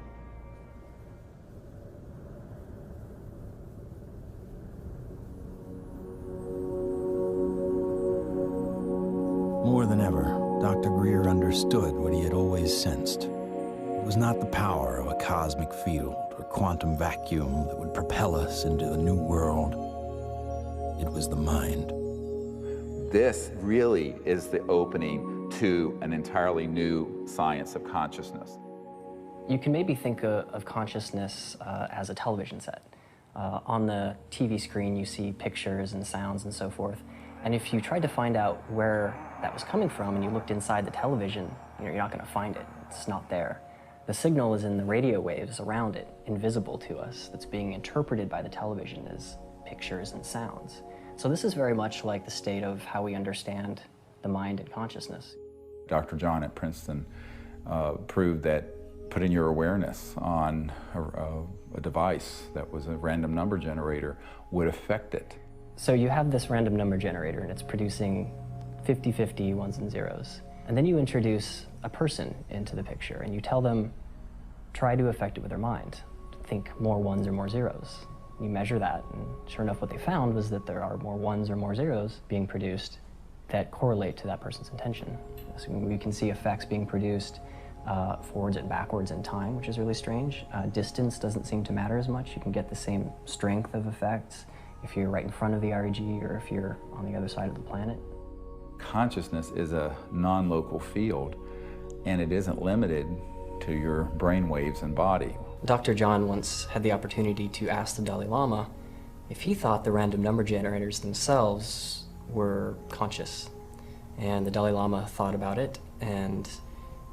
More than ever, Dr. Greer understood what he had always sensed. It was not the power of a cosmic field or quantum vacuum that would propel us into a new world. It was the mind. This really is the opening to an entirely new science of consciousness. You can maybe think of consciousness as a television set. On the TV screen, you see pictures and sounds and so forth. And if you tried to find out where that was coming from and you looked inside the television, you're not going to find it. It's not there. The signal is in the radio waves around it, invisible to us, that's being interpreted by the television as pictures and sounds. So this is very much like the state of how we understand the mind and consciousness. Dr. John at Princeton proved that putting your awareness on a device that was a random number generator would affect it. So you have this random number generator and it's producing 50-50 ones and zeros. And then you introduce a person into the picture and you tell them, try to affect it with their mind. Think more ones or more zeros. You measure that, and sure enough what they found was that there are more ones or more zeros being produced that correlate to that person's intention. So we can see effects being produced forwards and backwards in time, which is really strange. Distance doesn't seem to matter as much. You can get the same strength of effects if you're right in front of the REG or if you're on the other side of the planet. Consciousness is a non-local field, and it isn't limited to your brain waves and body. Dr. John once had the opportunity to ask the Dalai Lama if he thought the random number generators themselves were conscious. And the Dalai Lama thought about it, and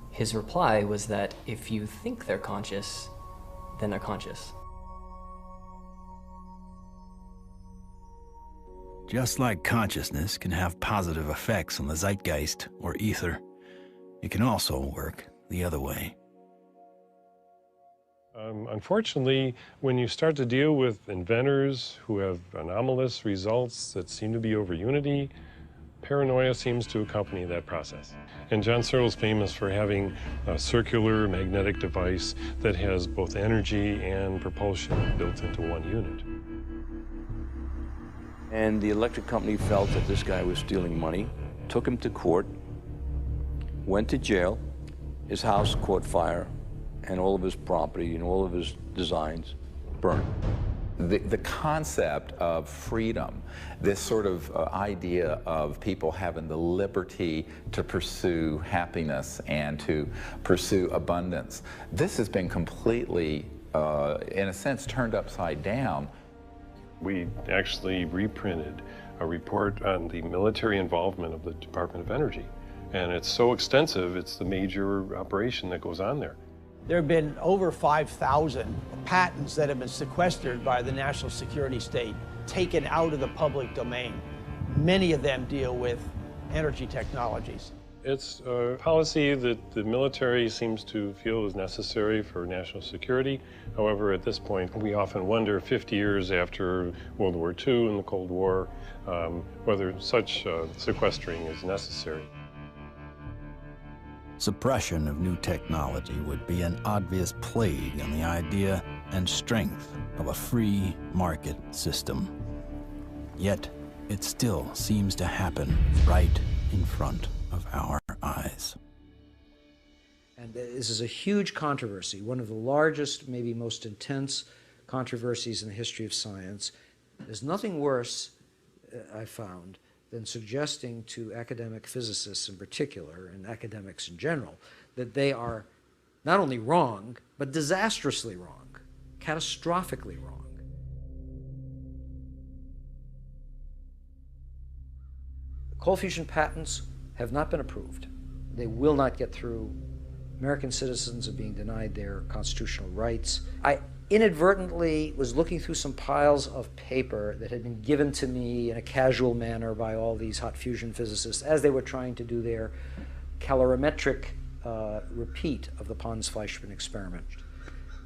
his reply was that if you think they're conscious, then they're conscious. Just like consciousness can have positive effects on the zeitgeist or ether, it can also work the other way. Unfortunately, when you start to deal with inventors who have anomalous results that seem to be over unity, paranoia seems to accompany that process. And John Searle's famous for having a circular magnetic device that has both energy and propulsion built into one unit. And the electric company felt that this guy was stealing money, took him to court, went to jail, his house caught fire, and all of his property and all of his designs burned. The concept of freedom, this sort of idea of people having the liberty to pursue happiness and to pursue abundance, this has been completely, in a sense, turned upside down. We actually reprinted a report on the military involvement of the Department of Energy. And it's so extensive, it's the major operation that goes on there. There have been over 5,000 patents that have been sequestered by the national security state, taken out of the public domain. Many of them deal with energy technologies. It's a policy that the military seems to feel is necessary for national security. However, at this point, we often wonder, 50 years after World War II and the Cold War, whether such sequestering is necessary. Suppression of new technology would be an obvious plague on the idea and strength of a free market system. Yet, it still seems to happen right in front of our eyes. And this is a huge controversy, one of the largest, maybe most intense controversies in the history of science. There's nothing worse, I found, than suggesting to academic physicists in particular, and academics in general, that they are not only wrong, but disastrously wrong, catastrophically wrong. Cold fusion patents have not been approved. They will not get through. American citizens are being denied their constitutional rights. I inadvertently was looking through some piles of paper that had been given to me in a casual manner by all these hot fusion physicists as they were trying to do their calorimetric repeat of the Pons-Fleischmann experiment.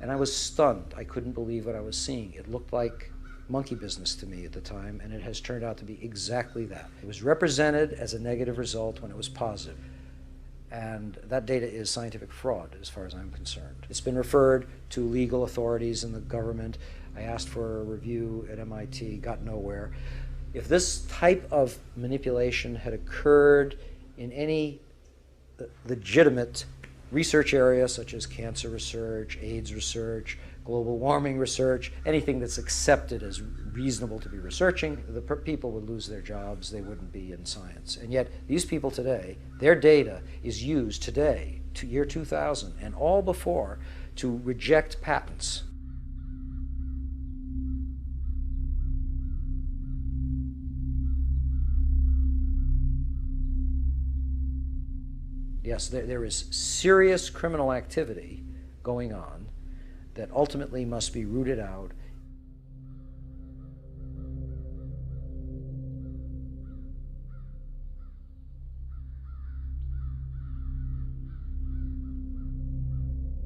And I was stunned. I couldn't believe what I was seeing. It looked like monkey business to me at the time, and it has turned out to be exactly that. It was represented as a negative result when it was positive. And that data is scientific fraud, as far as I'm concerned. It's been referred to legal authorities in the government. I asked for a review at MIT, got nowhere. If this type of manipulation had occurred in any legitimate research area, such as cancer research, AIDS research, global warming research, anything that's accepted as reasonable to be researching, the people would lose their jobs, they wouldn't be in science. And yet, these people today, their data is used today, to year 2000, and all before, to reject patents. Yes, there is serious criminal activity going on that ultimately must be rooted out.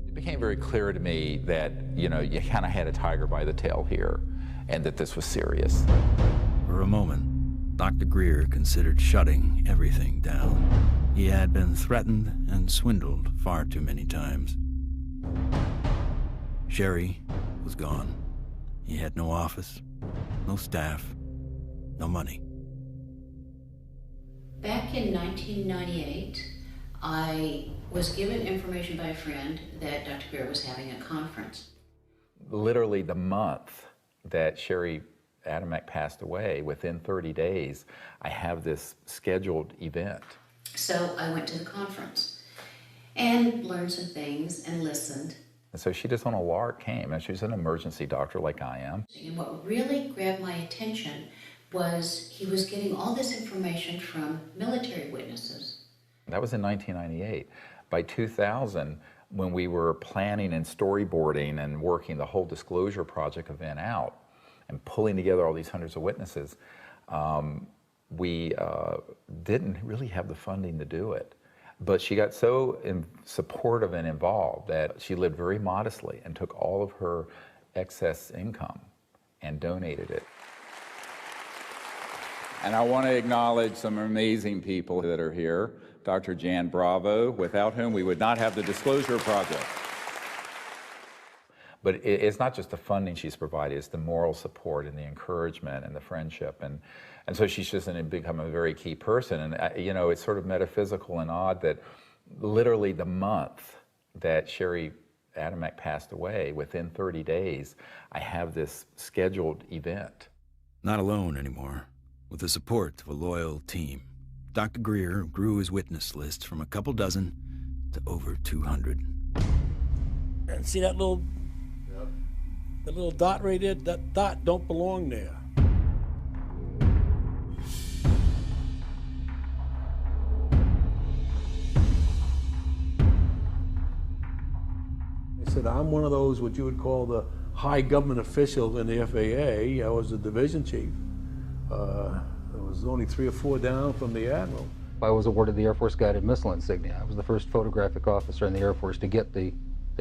It became very clear to me that, you know, you kind of had a tiger by the tail here, and that this was serious. For a moment, Dr. Greer considered shutting everything down. He had been threatened and swindled far too many times. Sherry was gone. He had no office, no staff, no money. Back in 1998, I was given information by a friend that Dr. Greer was having a conference. Literally the month that Sherry Adamek passed away, within 30 days, I have this scheduled event. So I went to the conference and learned some things and listened. And so she just on a lark came, and she's an emergency doctor like I am. And what really grabbed my attention was he was getting all this information from military witnesses. That was in 1998. By 2000, when we were planning and storyboarding and working the whole disclosure project event out and pulling together all these hundreds of witnesses, we didn't really have the funding to do it. But she got so supportive and involved that she lived very modestly and took all of her excess income and donated it. And I want to acknowledge some amazing people that are here. Dr. Jan Bravo, without whom we would not have the Disclosure Project. But it's not just the funding she's provided, it's the moral support and the encouragement and the friendship. And so she's just become a very key person. And, you know, it's sort of metaphysical and odd that literally the month that Sherry Adamek passed away, within 30 days, I have this scheduled event. Not alone anymore. With the support of a loyal team, Dr. Greer grew his witness list from a couple dozen to over 200. And see that little dot right there? That dot don't belong there. I said, I'm one of those, what you would call the high government official in the FAA. I was the division chief. There was only 3 or 4 down from the admiral. I was awarded the Air Force Guided Missile Insignia. I was the first photographic officer in the Air Force to get they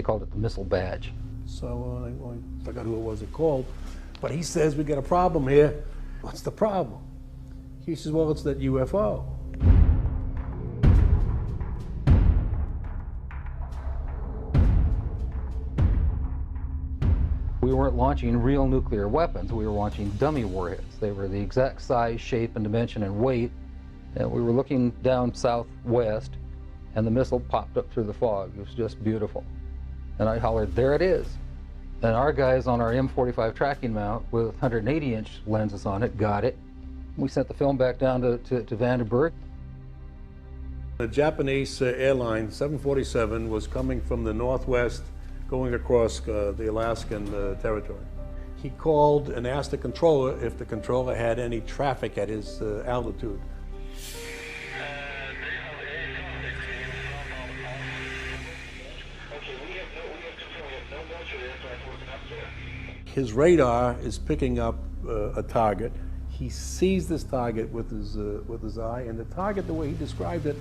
called it the missile badge. So I forgot who it was it called, but he says, we got a problem here. What's the problem? He says, well, it's that UFO. We weren't launching real nuclear weapons, we were launching dummy warheads. They were the exact size, shape, and dimension and weight. And we were looking down southwest, and the missile popped up through the fog. It was just beautiful. And I hollered, there it is. And our guys on our M45 tracking mount with 180-inch lenses on it got it. We sent the film back down to Vandenberg. The Japanese airline 747 was coming from the northwest, going across the Alaskan territory. He called and asked the controller if the controller had any traffic at his altitude. His radar is picking up a target. He sees this target with his eye, and the target, the way he described it,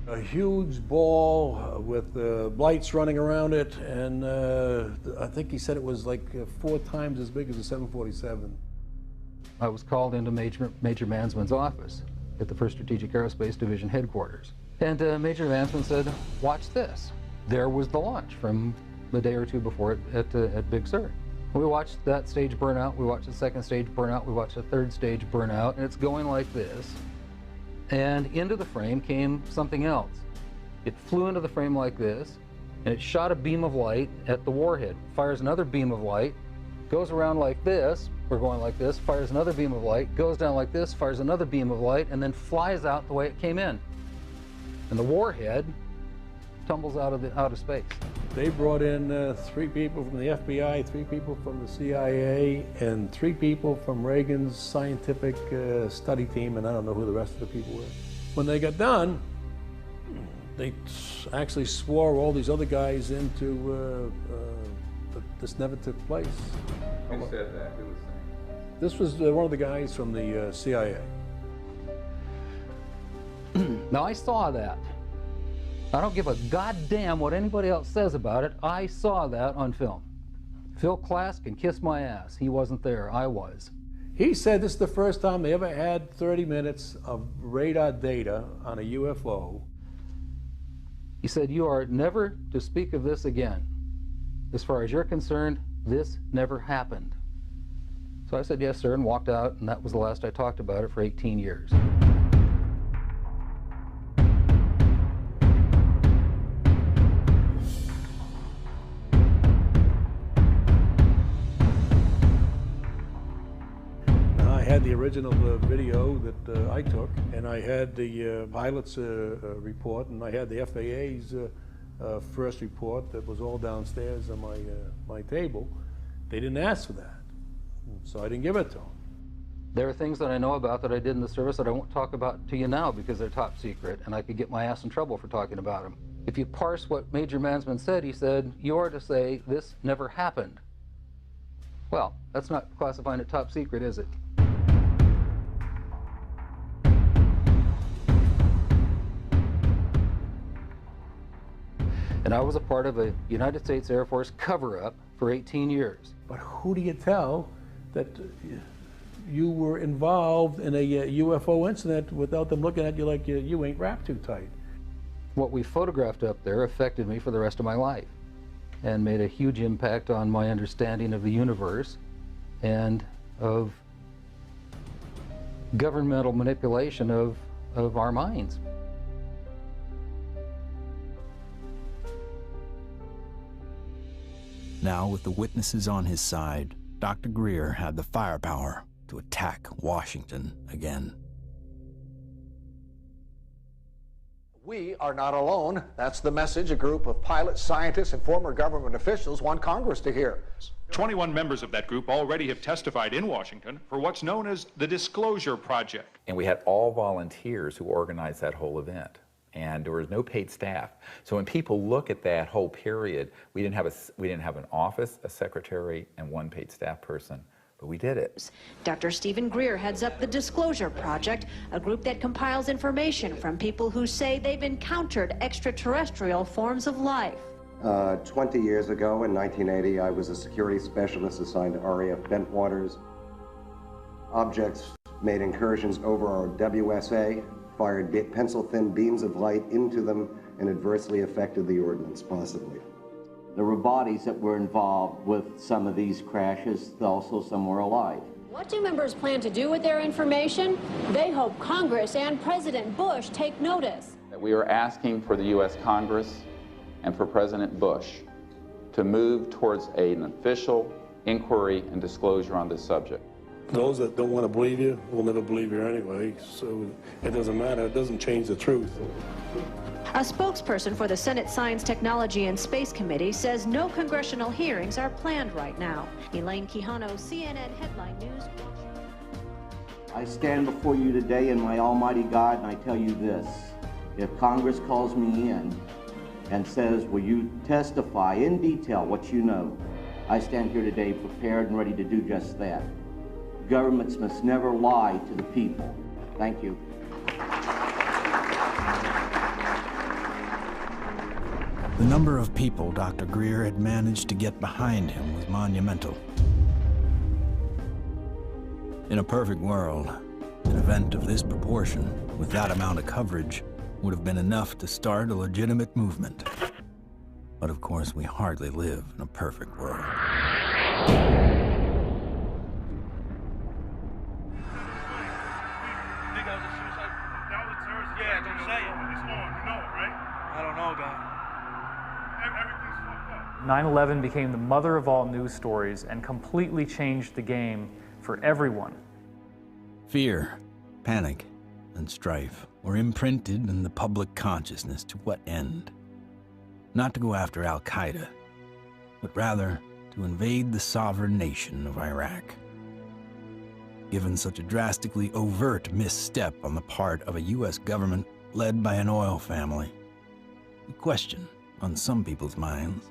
a huge ball with lights running around it, and I think he said it was like 4 times as big as a 747. I was called into Major Mansman's office at the 1st Strategic Aerospace Division headquarters. And Major Mansman said, watch this. There was the launch from a day or 2 before it at Big Sur. We watched that stage burn out, we watched the 2nd stage burn out, we watched the 3rd stage burn out, and it's going like this. And into the frame came something else. It flew into the frame like this, and it shot a beam of light at the warhead, fires another beam of light, goes around like this, we're going like this, fires another beam of light, goes down like this, fires another beam of light, and then flies out the way it came in. And the warhead tumbles out of space. They brought in 3 people from the FBI, 3 people from the CIA, and 3 people from Reagan's scientific study team, and I don't know who the rest of the people were. When they got done, they actually swore all these other guys into that this never took place. Who said that? Who was saying? This was one of the guys from the CIA. Now, I saw that. I don't give a goddamn what anybody else says about it. I saw that on film. Phil Klass can kiss my ass. He wasn't there. I was. He said this is the first time they ever had 30 minutes of radar data on a UFO. He said, you are never to speak of this again. As far as you're concerned, this never happened. So I said, yes, sir, and walked out, and that was the last I talked about it for 18 years. I had the original video that I took, and I had the pilot's report, and I had the FAA's first report that was all downstairs on my table. They didn't ask for that, so I didn't give it to them. There are things that I know about that I did in the service that I won't talk about to you now because they're top secret, and I could get my ass in trouble for talking about them. If you parse what Major Mansman said, he said, you are to say, this never happened. Well, that's not classifying it top secret, is it? And I was a part of a United States Air Force cover-up for 18 years. But who do you tell that you were involved in a UFO incident without them looking at you like you ain't wrapped too tight? What we photographed up there affected me for the rest of my life and made a huge impact on my understanding of the universe and of governmental manipulation of our minds. Now, with the witnesses on his side, Dr. Greer had the firepower to attack Washington again. We are not alone. That's the message a group of pilots, scientists, and former government officials want Congress to hear. 21 members of that group already have testified in Washington for what's known as the Disclosure Project. And we had all volunteers who organized that whole event. And there was no paid staff. So when people look at that whole period, we didn't have an office, a secretary, and one paid staff person. But we did it. Dr. Stephen Greer heads up the Disclosure Project, a group that compiles information from people who say they've encountered extraterrestrial forms of life. 20 years ago, in 1980, I was a security specialist assigned to RAF Bentwaters. Objects made incursions over our WSA, fired pencil-thin beams of light into them, and adversely affected the ordnance, possibly. There were bodies that were involved with some of these crashes, also some were alive. What do members plan to do with their information? They hope Congress and President Bush take notice. We are asking for the U.S. Congress and for President Bush to move towards an official inquiry and disclosure on this subject. Those that don't want to believe you will never believe you anyway, so it doesn't matter. It doesn't change the truth. A spokesperson for the Senate Science, Technology, and Space Committee says no congressional hearings are planned right now. Elaine Quijano, CNN Headline News. I stand before you today in my almighty God, and I tell you this. If Congress calls me in and says, will you testify in detail what you know, I stand here today prepared and ready to do just that. Governments must never lie to the people. Thank you. The number of people Dr. Greer had managed to get behind him was monumental. In a perfect world, an event of this proportion, with that amount of coverage, would have been enough to start a legitimate movement. But of course, we hardly live in a perfect world. Yeah, don't say it. It's on, you know it, right? I don't know, guy. Everything's fucked up. 9/11 became the mother of all news stories and completely changed the game for everyone. Fear, panic, and strife were imprinted in the public consciousness. To what end? Not to go after Al-Qaeda, but rather to invade the sovereign nation of Iraq. Given such a drastically overt misstep on the part of a U.S. government led by an oil family, the question on some people's minds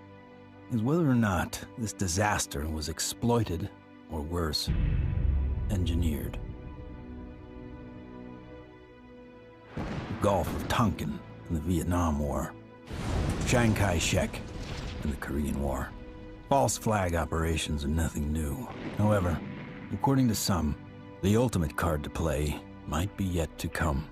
is whether or not this disaster was exploited, or worse, engineered. The Gulf of Tonkin in the Vietnam War, Chiang Kai-shek in the Korean War. False flag operations are nothing new. However, according to some, the ultimate card to play might be yet to come.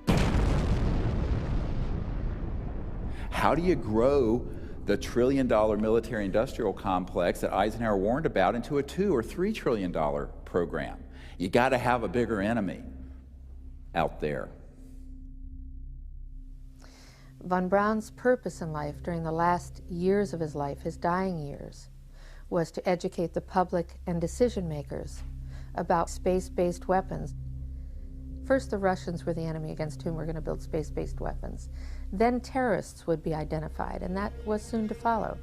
How do you grow the trillion-dollar military-industrial complex that Eisenhower warned about into a $2 or $3 trillion program? You got to have a bigger enemy out there. Von Braun's purpose in life during the last years of his life, his dying years, was to educate the public and decision makers about space-based weapons. First, the Russians were the enemy against whom we're going to build space-based weapons. Then terrorists would be identified, and that was soon to follow.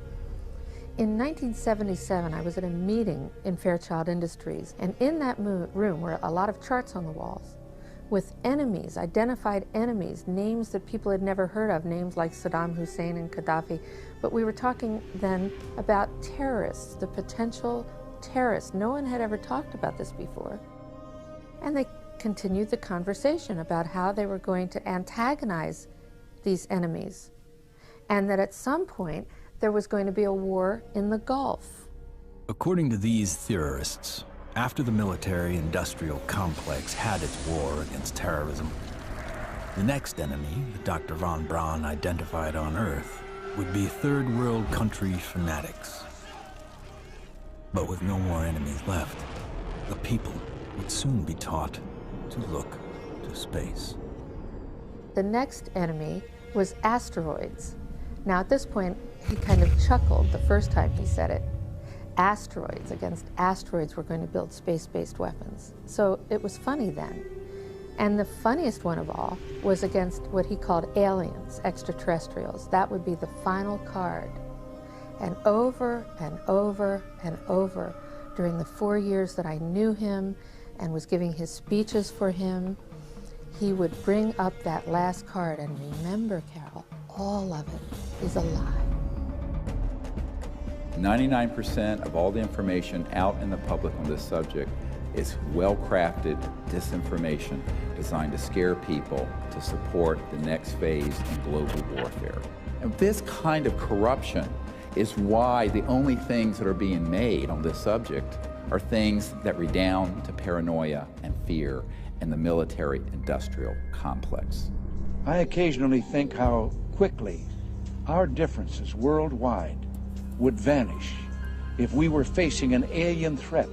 In 1977, I was at a meeting in Fairchild Industries, and in that room were a lot of charts on the walls with enemies, identified enemies, names that people had never heard of, names like Saddam Hussein and Gaddafi. But we were talking then about terrorists, the potential terrorists. No one had ever talked about this before. And they continued the conversation about how they were going to antagonize these enemies, and that at some point there was going to be a war in the Gulf. According to these theorists, after the military-industrial complex had its war against terrorism, the next enemy that Dr. von Braun identified on Earth would be third world country fanatics. But with no more enemies left, the people would soon be taught to look to space. The next enemy was asteroids. Now at this point, he kind of chuckled the first time he said it. Asteroids, against asteroids, we're going to build space-based weapons. So it was funny then. And the funniest one of all was against what he called aliens, extraterrestrials. That would be the final card. And over and over and over, during the 4 years that I knew him and was giving his speeches for him, he would bring up that last card. And remember, Carol, all of it is a lie. 99% of all the information out in the public on this subject is well-crafted disinformation designed to scare people to support the next phase in global warfare. And this kind of corruption is why the only things that are being made on this subject are things that redound to paranoia and fear in the military-industrial complex. I occasionally think how quickly our differences worldwide would vanish if we were facing an alien threat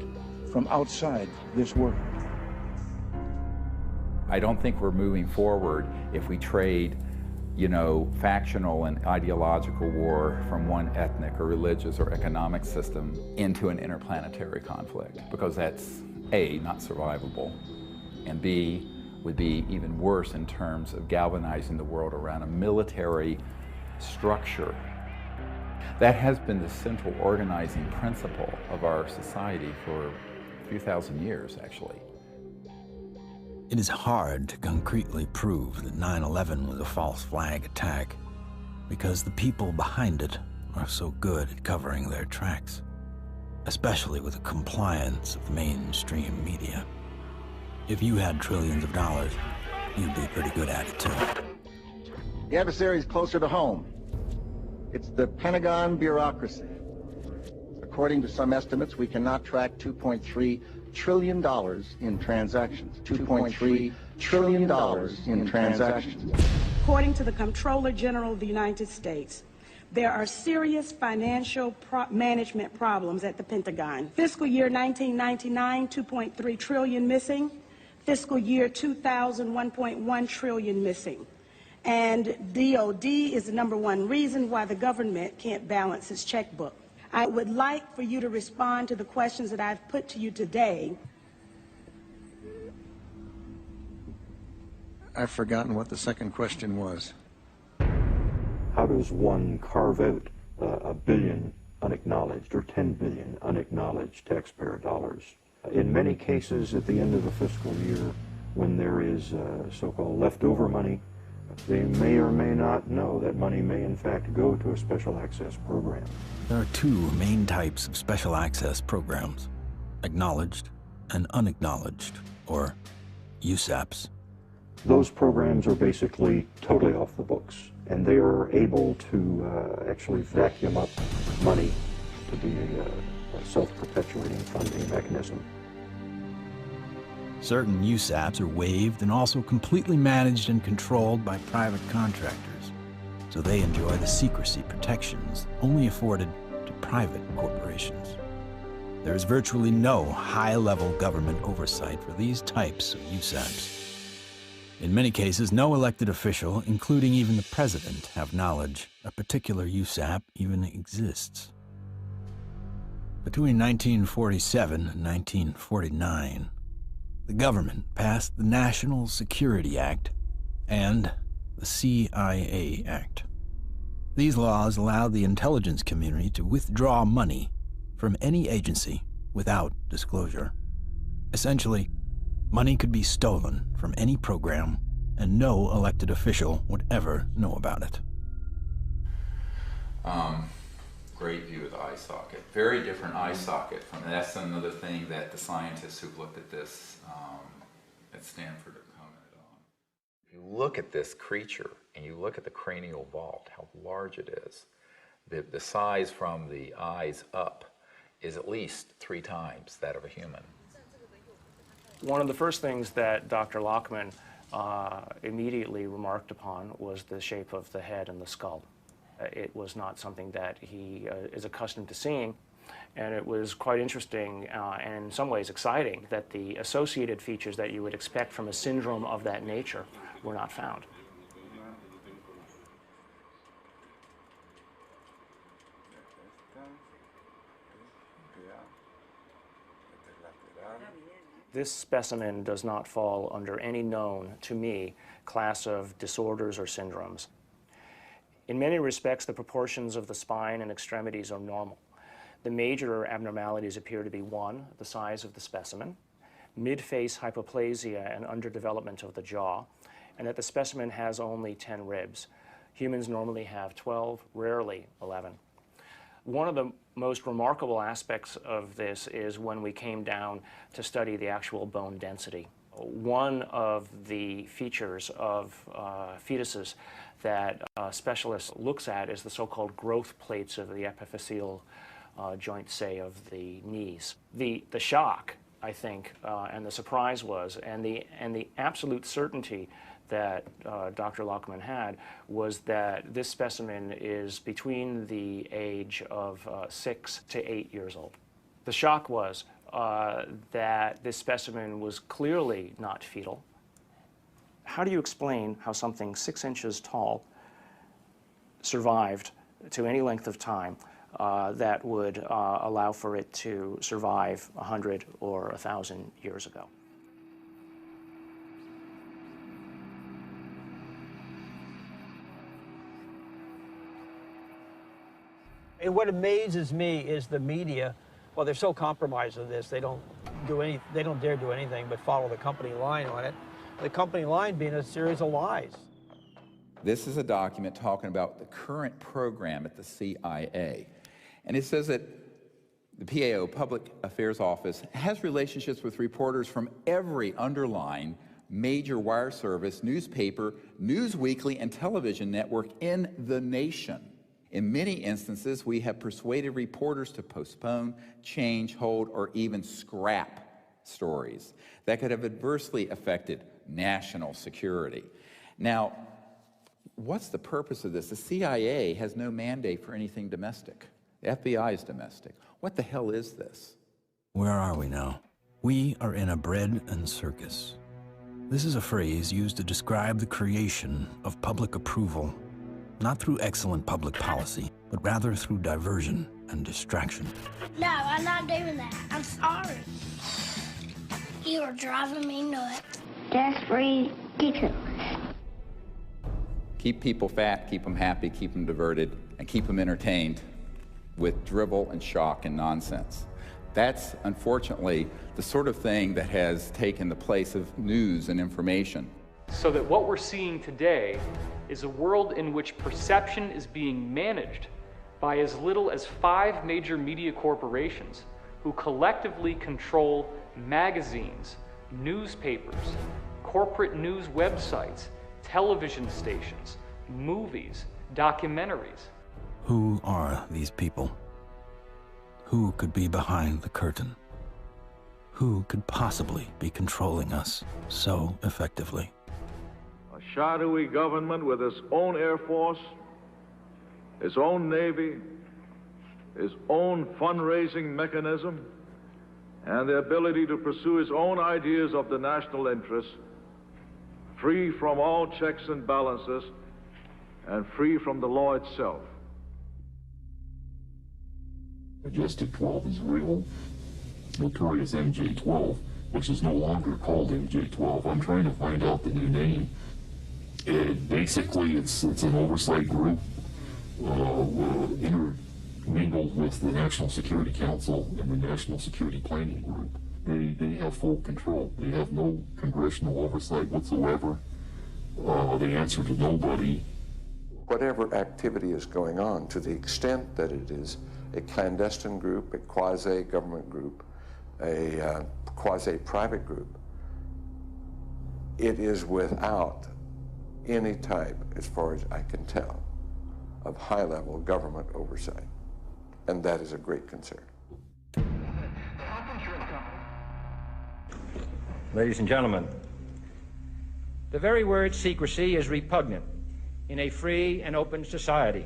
from outside this world. I don't think we're moving forward if we trade, factional and ideological war from one ethnic or religious or economic system into an interplanetary conflict, because that's A, not survivable, and B, would be even worse in terms of galvanizing the world around a military structure. That has been the central organizing principle of our society for a few thousand years, actually. It is hard to concretely prove that 9/11 was a false flag attack because the people behind it are so good at covering their tracks, especially with the compliance of the mainstream media. If you had trillions of dollars, you'd be pretty good at it too. The adversary is closer to home. It's the Pentagon bureaucracy. According to some estimates, we cannot track $2.3 trillion in transactions. $2.3 trillion in transactions. According to the Comptroller General of the United States, there are serious financial management problems at the Pentagon. Fiscal year 1999, 2.3 trillion missing. Fiscal year 2000, 1.1 trillion missing. And DOD is the #1 reason why the government can't balance its checkbook. I would like for you to respond to the questions that I've put to you today. I've forgotten what the second question was. How does one carve out a billion unacknowledged or 10 billion unacknowledged taxpayer dollars? In many cases, at the end of a fiscal year, when there is so-called leftover money, they may or may not know that money may in fact go to a special access program. There are two main types of special access programs: acknowledged and unacknowledged, or USAPs. Those programs are basically totally off the books, and they are able to actually vacuum up money to be a self-perpetuating funding mechanism. Certain USAPs are waived and also completely managed and controlled by private contractors, so they enjoy the secrecy protections only afforded to private corporations. There is virtually no high-level government oversight for these types of USAPs. In many cases, no elected official, including even the president, have knowledge a particular USAP even exists. Between 1947 and 1949, the government passed the National Security Act and the CIA Act. These laws allowed the intelligence community to withdraw money from any agency without disclosure. Essentially, money could be stolen from any program, and no elected official would ever know about it. great view of the eye socket. Very different eye socket from, that's another thing that the scientists who've looked at this at Stanford have commented on. If you look at this creature and you look at the cranial vault, how large it is, the size from the eyes up is at least 3 times that of a human. One of the first things that Dr. Lockman immediately remarked upon was the shape of the head and the skull. It was not something that he is accustomed to seeing, and it was quite interesting and in some ways exciting that the associated features that you would expect from a syndrome of that nature were not found. This specimen does not fall under any known, to me, class of disorders or syndromes. In many respects, the proportions of the spine and extremities are normal. The major abnormalities appear to be 1, the size of the specimen, mid-face hypoplasia and underdevelopment of the jaw, and that the specimen has only 10 ribs. Humans normally have 12, rarely 11. One of the most remarkable aspects of this is when we came down to study the actual bone density. One of the features of fetuses that a specialist looks at is the so-called growth plates of the epiphyseal joint, say, of the knees. The shock, I think, and the surprise was, and the absolute certainty that Dr. Lockman had was that this specimen is between the age of 6 to 8 years old. The shock was that this specimen was clearly not fetal. How do you explain how something 6 inches tall survived to any length of time that would allow for it to survive 100 or 1,000 years ago? And what amazes me is the media. Well, they're so compromised with this, they don't dare do anything but follow the company line on it. The company line being a series of lies. This is a document talking about the current program at the CIA. And it says that the PAO, Public Affairs Office, has relationships with reporters from every underlying major wire service, newspaper, news weekly, and television network in the nation. In many instances, we have persuaded reporters to postpone, change, hold, or even scrap stories that could have adversely affected national security. Now, what's the purpose of this? The CIA has no mandate for anything domestic. The FBI is domestic. What the hell is this? Where are we now? We are in a bread and circus. This is a phrase used to describe the creation of public approval, not through excellent public policy, but rather through diversion and distraction. No, I'm not doing that. I'm sorry. You are driving me nuts. That's ridiculous. Keep people fat, keep them happy, keep them diverted, and keep them entertained with drivel and shock and nonsense. That's, unfortunately, the sort of thing that has taken the place of news and information. So that what we're seeing today is a world in which perception is being managed by as little as 5 major media corporations who collectively control magazines, newspapers, corporate news websites, television stations, movies, documentaries. Who are these people? Who could be behind the curtain? Who could possibly be controlling us so effectively? A shadowy government with its own Air Force, its own Navy, its own fundraising mechanism, and the ability to pursue its own ideas of the national interest, free from all checks and balances, and free from the law itself. Majestic 12 is real. Notorious MJ12, which is no longer called MJ12. I'm trying to find out the new name. Basically, it's an oversight group intermingled with the National Security Council and the National Security Planning Group. They have full control. They have no congressional oversight whatsoever. They answer to nobody. whatever activity is going on, to the extent that it is a clandestine group, a quasi-government group, a quasi-private group, it is without any type, as far as I can tell, of high-level government oversight. And that is a great concern. Ladies and gentlemen, the very word secrecy is repugnant in a free and open society,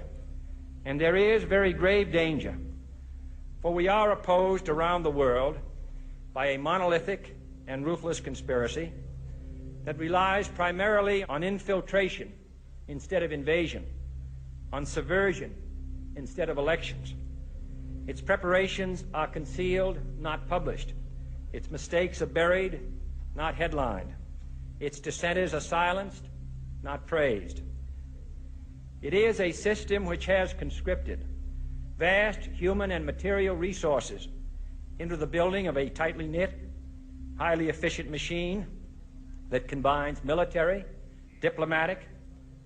and there is very grave danger, for we are opposed around the world by a monolithic and ruthless conspiracy that relies primarily on infiltration instead of invasion, on subversion instead of elections. Its preparations are concealed, not published. Its mistakes are buried, not headlined. Its dissenters are silenced, not praised. It is a system which has conscripted vast human and material resources into the building of a tightly knit, highly efficient machine that combines military, diplomatic,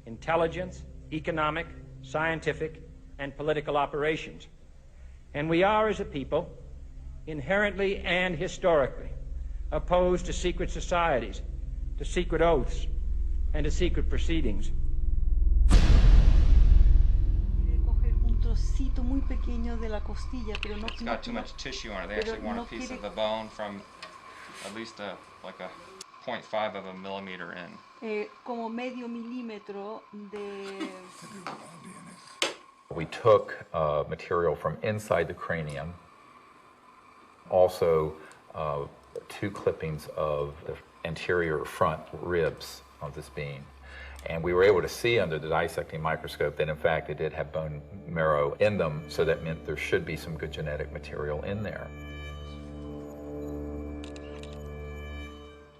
intelligence, economic, scientific, and political operations. And we are, as a people, inherently and historically opposed to secret societies, to secret oaths, and to secret proceedings. It's got too much tissue on it. They actually want a piece of the bone from at least like a 0.5 of a millimeter in. Como medio milímetro de... We took material from inside the cranium, also 2 clippings of the anterior front ribs of this being. And we were able to see under the dissecting microscope that in fact it did have bone marrow in them, so that meant there should be some good genetic material in there.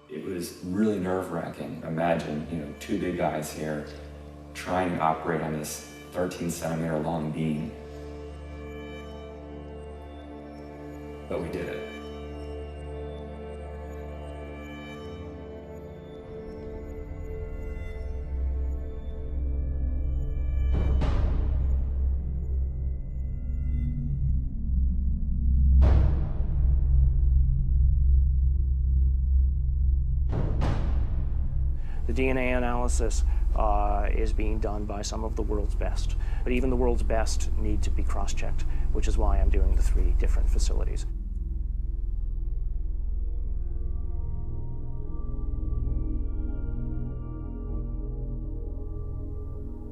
It was really nerve-wracking. Imagine, 2 big guys here trying to operate on this 13-centimeter long beam. But we did it. The DNA analysis is being done by some of the world's best, but even the world's best need to be cross-checked, which is why I'm doing the 3 different facilities.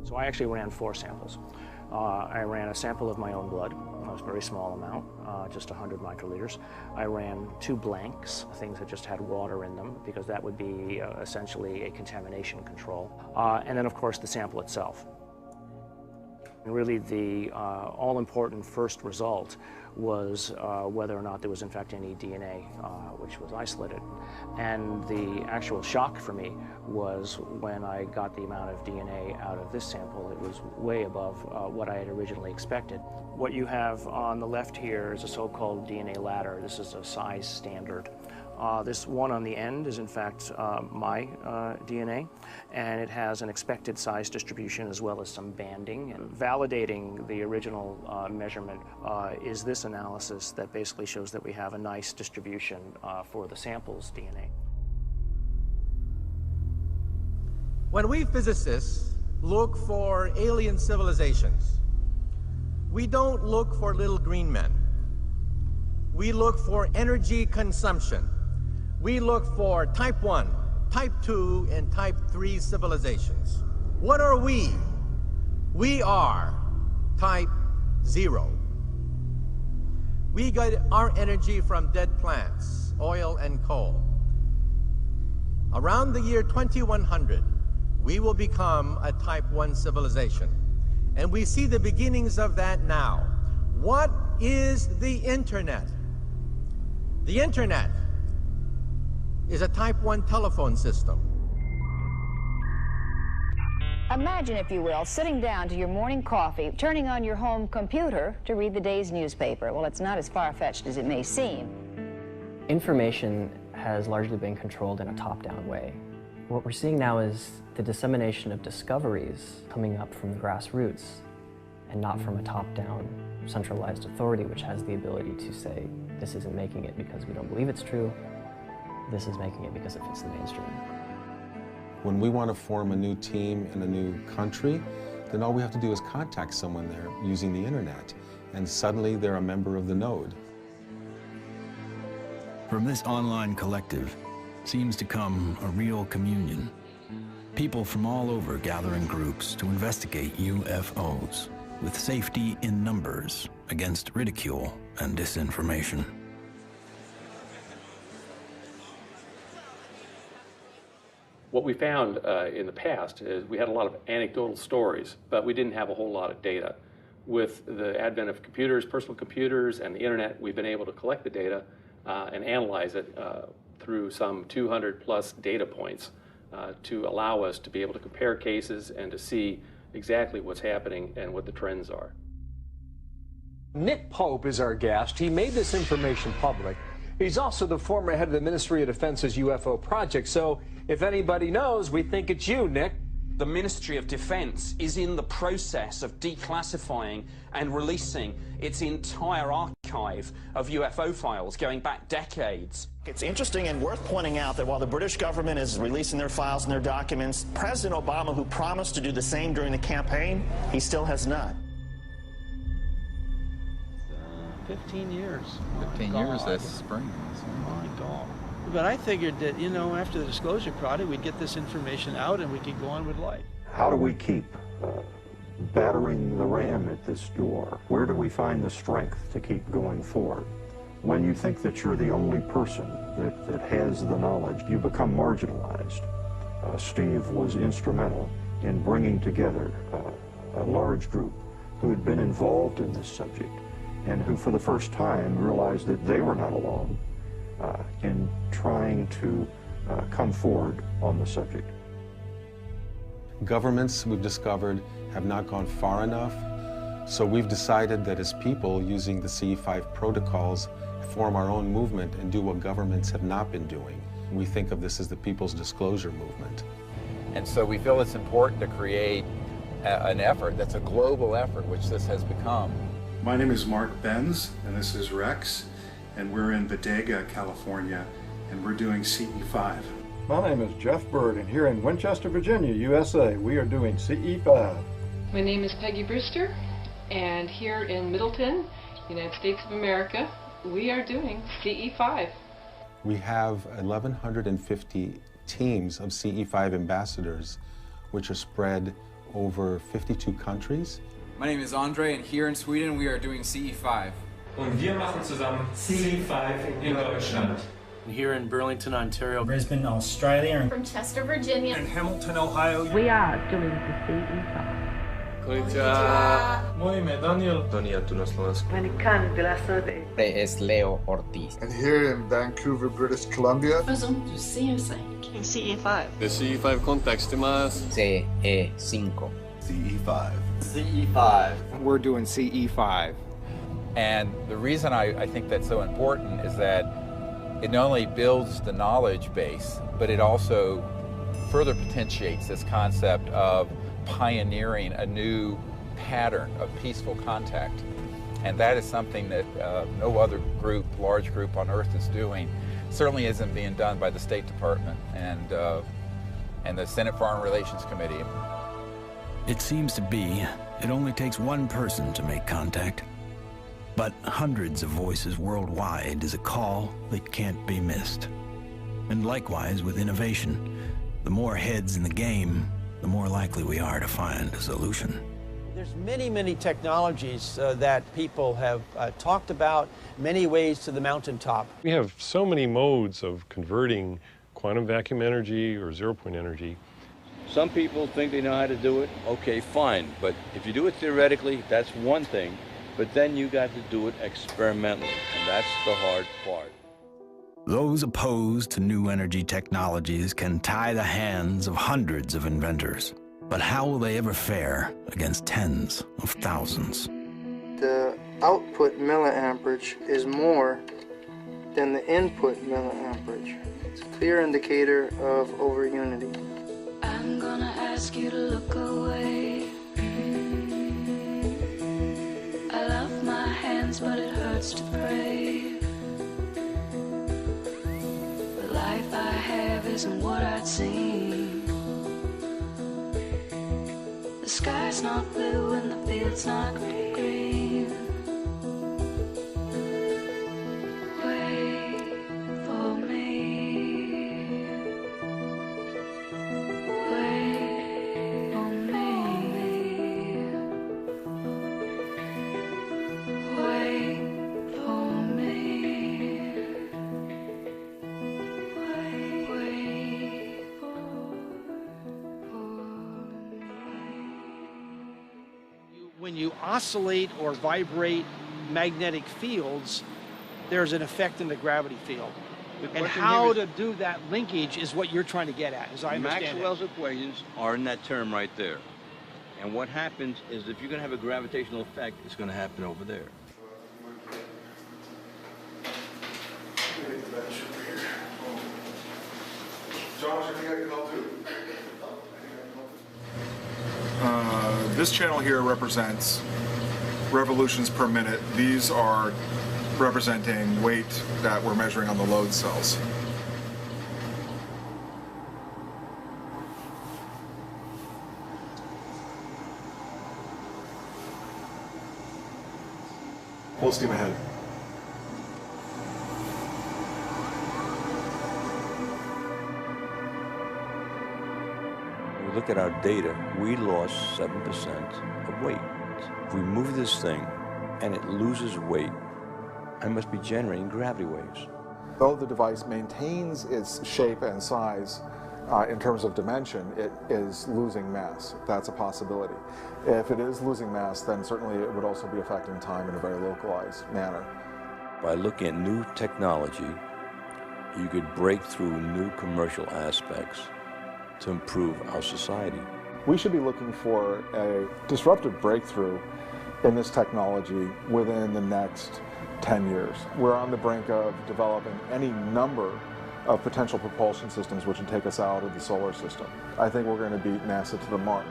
So I actually ran 4 samples. I ran a sample of my own blood. It was a very small amount, just 100 microliters. I ran 2 blanks, things that just had water in them, because that would be essentially a contamination control. And then, of course, the sample itself. And really, the all-important first result was whether or not there was, in fact, any DNA which was isolated. And the actual shock for me was when I got the amount of DNA out of this sample. It was way above what I had originally expected. What you have on the left here is a so-called DNA ladder. This is a size standard. This one on the end is, in fact, my DNA, and it has an expected size distribution as well as some banding. And validating the original measurement is this analysis that basically shows that we have a nice distribution for the sample's DNA. When we physicists look for alien civilizations, we don't look for little green men. We look for energy consumption. We look for type 1, type 2, and type 3 civilizations. What are we? We are type 0. We get our energy from dead plants, oil and coal. Around the year 2100, we will become a type 1 civilization. And we see the beginnings of that now. What is the internet? The internet is a type 1 telephone system. Imagine, if you will, sitting down to your morning coffee, turning on your home computer to read the day's newspaper. Well, it's not as far-fetched as it may seem. Information has largely been controlled in a top-down way. What we're seeing now is the dissemination of discoveries coming up from the grassroots and not from a top-down centralized authority which has the ability to say, this isn't making it because we don't believe it's true, this is making it because it fits the mainstream. When we want to form a new team in a new country, then all we have to do is contact someone there using the internet, and suddenly they're a member of the node. From this online collective seems to come a real communion. People from all over gather in groups to investigate UFOs, with safety in numbers against ridicule and disinformation. What we found in the past is we had a lot of anecdotal stories, but we didn't have a whole lot of data. With the advent of computers, personal computers, and the internet, we've been able to collect the data and analyze it through some 200 plus data points to allow us to be able to compare cases and to see exactly what's happening and what the trends are. Nick Pope is our guest. He made this information public. He's also the former head of the Ministry of Defense's UFO project. So if anybody knows, we think it's you, Nick. The Ministry of Defense is in the process of declassifying and releasing its entire archive of UFO files going back decades. It's interesting and worth pointing out that while the British government is releasing their files and their documents, President Obama, who promised to do the same during the campaign, he still has not. 15 years. 15 years this spring. Oh my God. But I figured that, you know, after the disclosure project, we'd get this information out and we could go on with life. How do we keep battering the ram at this door? Where do we find the strength to keep going forward? When you think that you're the only person that has the knowledge, you become marginalized. Steve was instrumental in bringing together a large group who had been involved in this subject and who for the first time realized that they were not alone in trying to come forward on the subject. Governments, we've discovered, have not gone far enough, so we've decided that as people, using the CE5 protocols, form our own movement and do what governments have not been doing. We think of this as the People's Disclosure Movement. And so we feel it's important to create an effort that's a global effort, which this has become. My name is Mark Benz, and this is Rex, and we're in Bodega, California, and we're doing CE5. My name is Jeff Bird, and here in Winchester, Virginia, USA, we are doing CE5. My name is Peggy Brewster, and here in Middleton, United States of America, we are doing CE5. We have 1,150 teams of CE5 ambassadors, which are spread over 52 countries. My name is Andre, and here in Sweden, we are doing CE5. Und wir machen zusammen CE5 in Deutschland. Here in Burlington, Ontario. Brisbane, Australia. From Chester, Virginia. In Hamilton, Ohio. We are doing the CE5. Konnichiwa. Moje ime Daniel. Donia tu na Slovensku. Es Leo Ortiz. And here in Vancouver, British Columbia. Faisons du CE5. CE5. The CE5 contacts más. CE5. CE5. CE5. We're doing CE5. And the reason I think that's so important is that it not only builds the knowledge base, but it also further potentiates this concept of pioneering a new pattern of peaceful contact. And that is something that no other group, large group on Earth is doing. Certainly isn't being done by the State Department and the Senate Foreign Relations Committee. It seems to be it only takes one person to make contact. But hundreds of voices worldwide is a call that can't be missed. And likewise with innovation, the more heads in the game, the more likely we are to find a solution. There's many, many technologies that people have talked about, many ways to the mountaintop. We have so many modes of converting quantum vacuum energy or zero-point energy. Some people think they know how to do it. Okay, fine. But if you do it theoretically, that's one thing. But then you got to do it experimentally, and that's the hard part. Those opposed to new energy technologies can tie the hands of hundreds of inventors. But how will they ever fare against tens of thousands? The output milliamperage is more than the input milliamperage. It's a clear indicator of over-unity. I'm gonna ask you to look away. I love my hands, but it hurts to pray. The life I have isn't what I'd seen. The sky's not blue and the field's not green. Wait for me. Wait for me. Wait for me. Wait When you oscillate or vibrate magnetic fields, there's an effect in the gravity field. And how to do that linkage is what you're trying to get at, as I understand Maxwell's equations are in that term right there. And what happens is if you're going to have a gravitational effect, it's going to happen over there. Josh, I think I can help too. This channel here represents revolutions per minute. These are representing weight that we're measuring on the load cells. Full steam ahead. When we look at our data, we lost 7% of weight. If we move this thing and it loses weight, I must be generating gravity waves. Though the device maintains its shape and size in terms of dimension, it is losing mass. That's a possibility. If it is losing mass, then certainly it would also be affecting time in a very localized manner. By looking at new technology, you could break through new commercial aspects to improve our society. We should be looking for a disruptive breakthrough in this technology within the next 10 years. We're on the brink of developing any number of potential propulsion systems which would take us out of the solar system. I think we're going to beat NASA to the mark.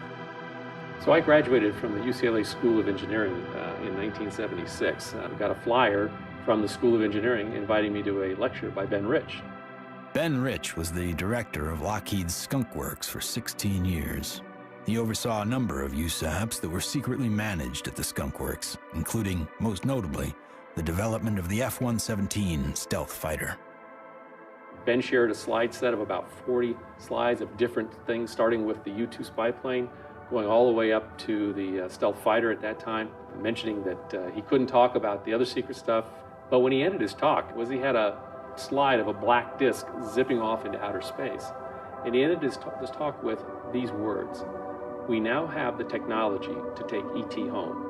So I graduated from the UCLA School of Engineering in 1976. I got a flyer from the School of Engineering inviting me to a lecture by Ben Rich. Ben Rich was the director of Lockheed's Skunk Works for 16 years. He oversaw a number of USAPs that were secretly managed at the Skunk Works, including, most notably, the development of the F-117 stealth fighter. Ben shared a slide set of about 40 slides of different things, starting with the U-2 spy plane, going all the way up to the stealth fighter at that time, mentioning that he couldn't talk about the other secret stuff. But when he ended his talk, he had a slide of a black disc zipping off into outer space. And he ended this talk with these words: "We now have the technology to take ET home."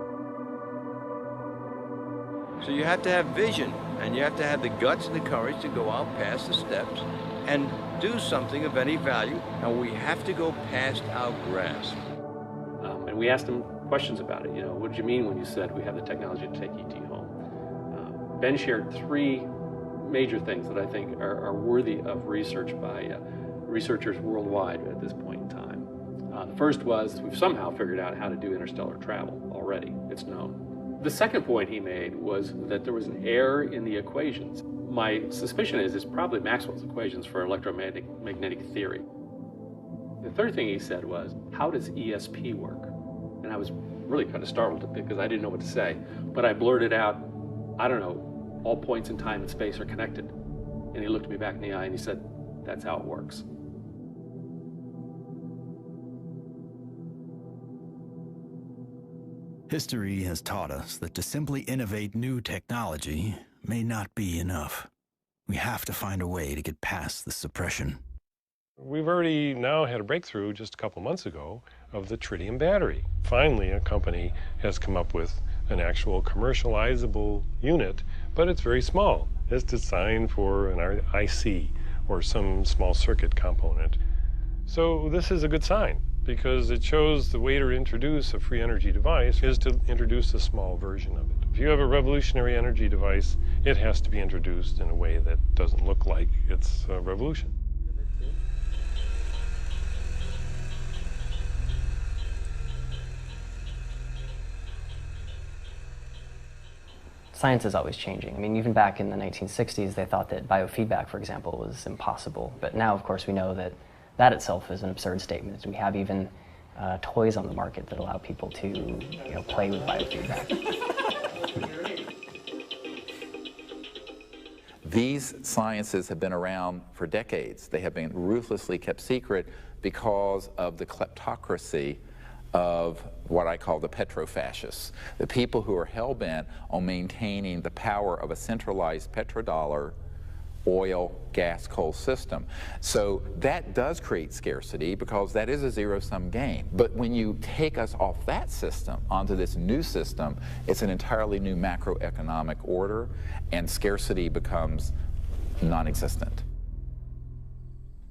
So you have to have vision, and you have to have the guts and the courage to go out past the steps and do something of any value, and we have to go past our grasp. And we asked him questions about it. What did you mean when you said we have the technology to take ET home? Ben shared three major things that I think are worthy of research by researchers worldwide at this point in time. The first was we've somehow figured out how to do interstellar travel already. It's known. The second point he made was that there was an error in the equations. My suspicion is it's probably Maxwell's equations for electromagnetic theory. The third thing he said was, how does ESP work? And I was really kind of startled because I didn't know what to say. But I blurted out, I don't know, all points in time and space are connected. And he looked me back in the eye and he said, that's how it works. History has taught us that to simply innovate new technology may not be enough. We have to find a way to get past the suppression. We've already now had a breakthrough just a couple months ago of the tritium battery. Finally, a company has come up with an actual commercializable unit, but it's very small. It's designed for an IC or some small circuit component. So this is a good sign, because it shows the way to introduce a free energy device is to introduce a small version of it. If you have a revolutionary energy device, it has to be introduced in a way that doesn't look like it's a revolution. Science is always changing. I mean, even back in the 1960s, they thought that biofeedback, for example, was impossible. But now, of course, we know that that itself is an absurd statement. We have even toys on the market that allow people to, play with biofeedback. These sciences have been around for decades. They have been ruthlessly kept secret because of the kleptocracy of what I call the petrofascists, the people who are hell-bent on maintaining the power of a centralized petrodollar, oil, gas, coal system. So that does create scarcity because that is a zero-sum game. But when you take us off that system onto this new system, it's an entirely new macroeconomic order, and scarcity becomes non-existent.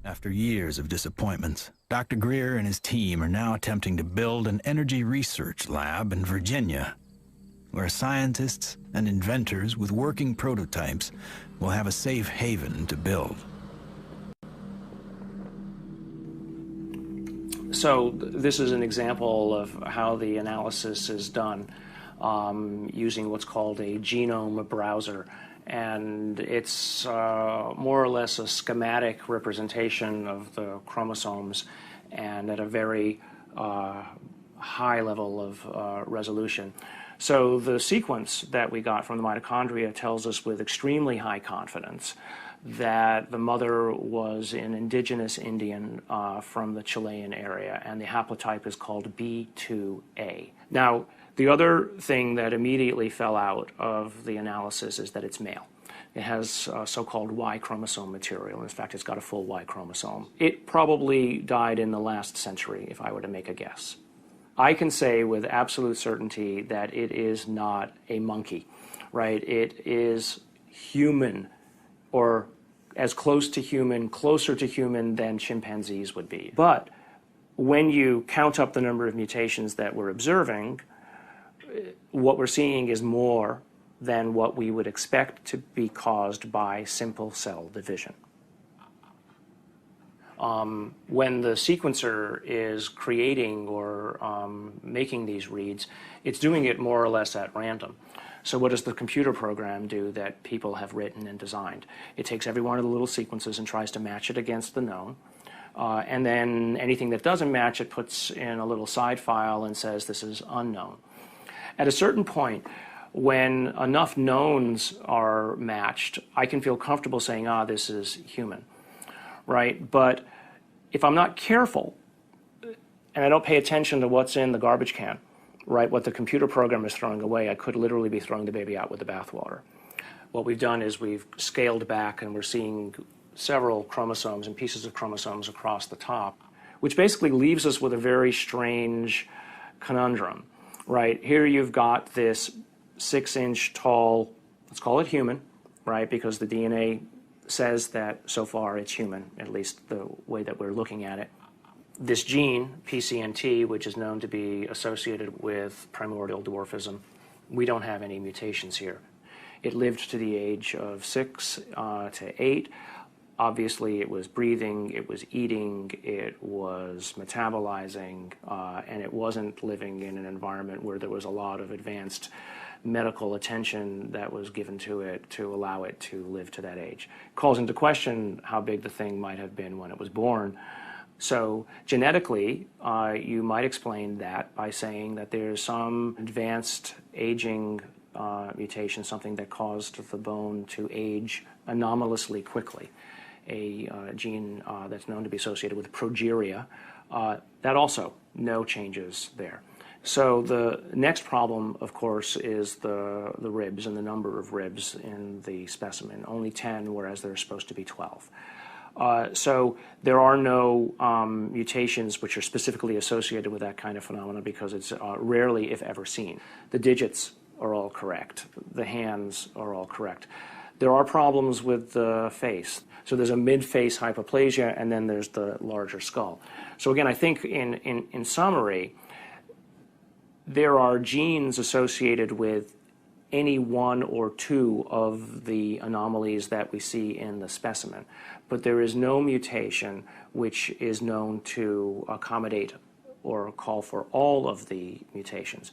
After years of disappointments, Dr. Greer and his team are now attempting to build an energy research lab in Virginia, where scientists and inventors with working prototypes will have a safe haven to build. So this is an example of how the analysis is done using what's called a genome browser. And it's more or less a schematic representation of the chromosomes and at a very high level of resolution. So the sequence that we got from the mitochondria tells us with extremely high confidence that the mother was an indigenous Indian from the Chilean area, and the haplotype is called B2A. Now, the other thing that immediately fell out of the analysis is that it's male. It has so-called Y chromosome material. In fact, it's got a full Y chromosome. It probably died in the last century, if I were to make a guess. I can say with absolute certainty that it is not a monkey, right? It is human, or as close to human, closer to human than chimpanzees would be. But when you count up the number of mutations that we're observing, what we're seeing is more than what we would expect to be caused by simple cell division. When the sequencer is creating or making these reads, it's doing it more or less at random. So what does the computer program do that people have written and designed? It takes every one of the little sequences and tries to match it against the known. And then anything that doesn't match, it puts in a little side file and says this is unknown. At a certain point, when enough knowns are matched, I can feel comfortable saying, this is human, right? But if I'm not careful and I don't pay attention to what's in the garbage can, right, what the computer program is throwing away, I could literally be throwing the baby out with the bathwater. What we've done is we've scaled back and we're seeing several chromosomes and pieces of chromosomes across the top, which basically leaves us with a very strange conundrum, right? Here you've got this 6-inch tall, let's call it human, right, because the DNA says that so far it's human, at least the way that we're looking at it. This gene, PCNT, which is known to be associated with primordial dwarfism, we don't have any mutations here. It lived to the age of 6 to 8. Obviously, it was breathing, it was eating, it was metabolizing, and it wasn't living in an environment where there was a lot of advanced medical attention that was given to it to allow it to live to that age. Calls into question how big the thing might have been when it was born. So genetically, you might explain that by saying that there's some advanced aging mutation, something that caused the bone to age anomalously quickly. A gene that's known to be associated with progeria, that also no changes there. So the next problem, of course, is the ribs and the number of ribs in the specimen. Only 10, whereas there's supposed to be 12. So there are no mutations which are specifically associated with that kind of phenomena because it's rarely, if ever, seen. The digits are all correct. The hands are all correct. There are problems with the face. So there's a mid-face hypoplasia, and then there's the larger skull. So again, I think in summary, there are genes associated with any one or two of the anomalies that we see in the specimen, but there is no mutation which is known to accommodate or call for all of the mutations.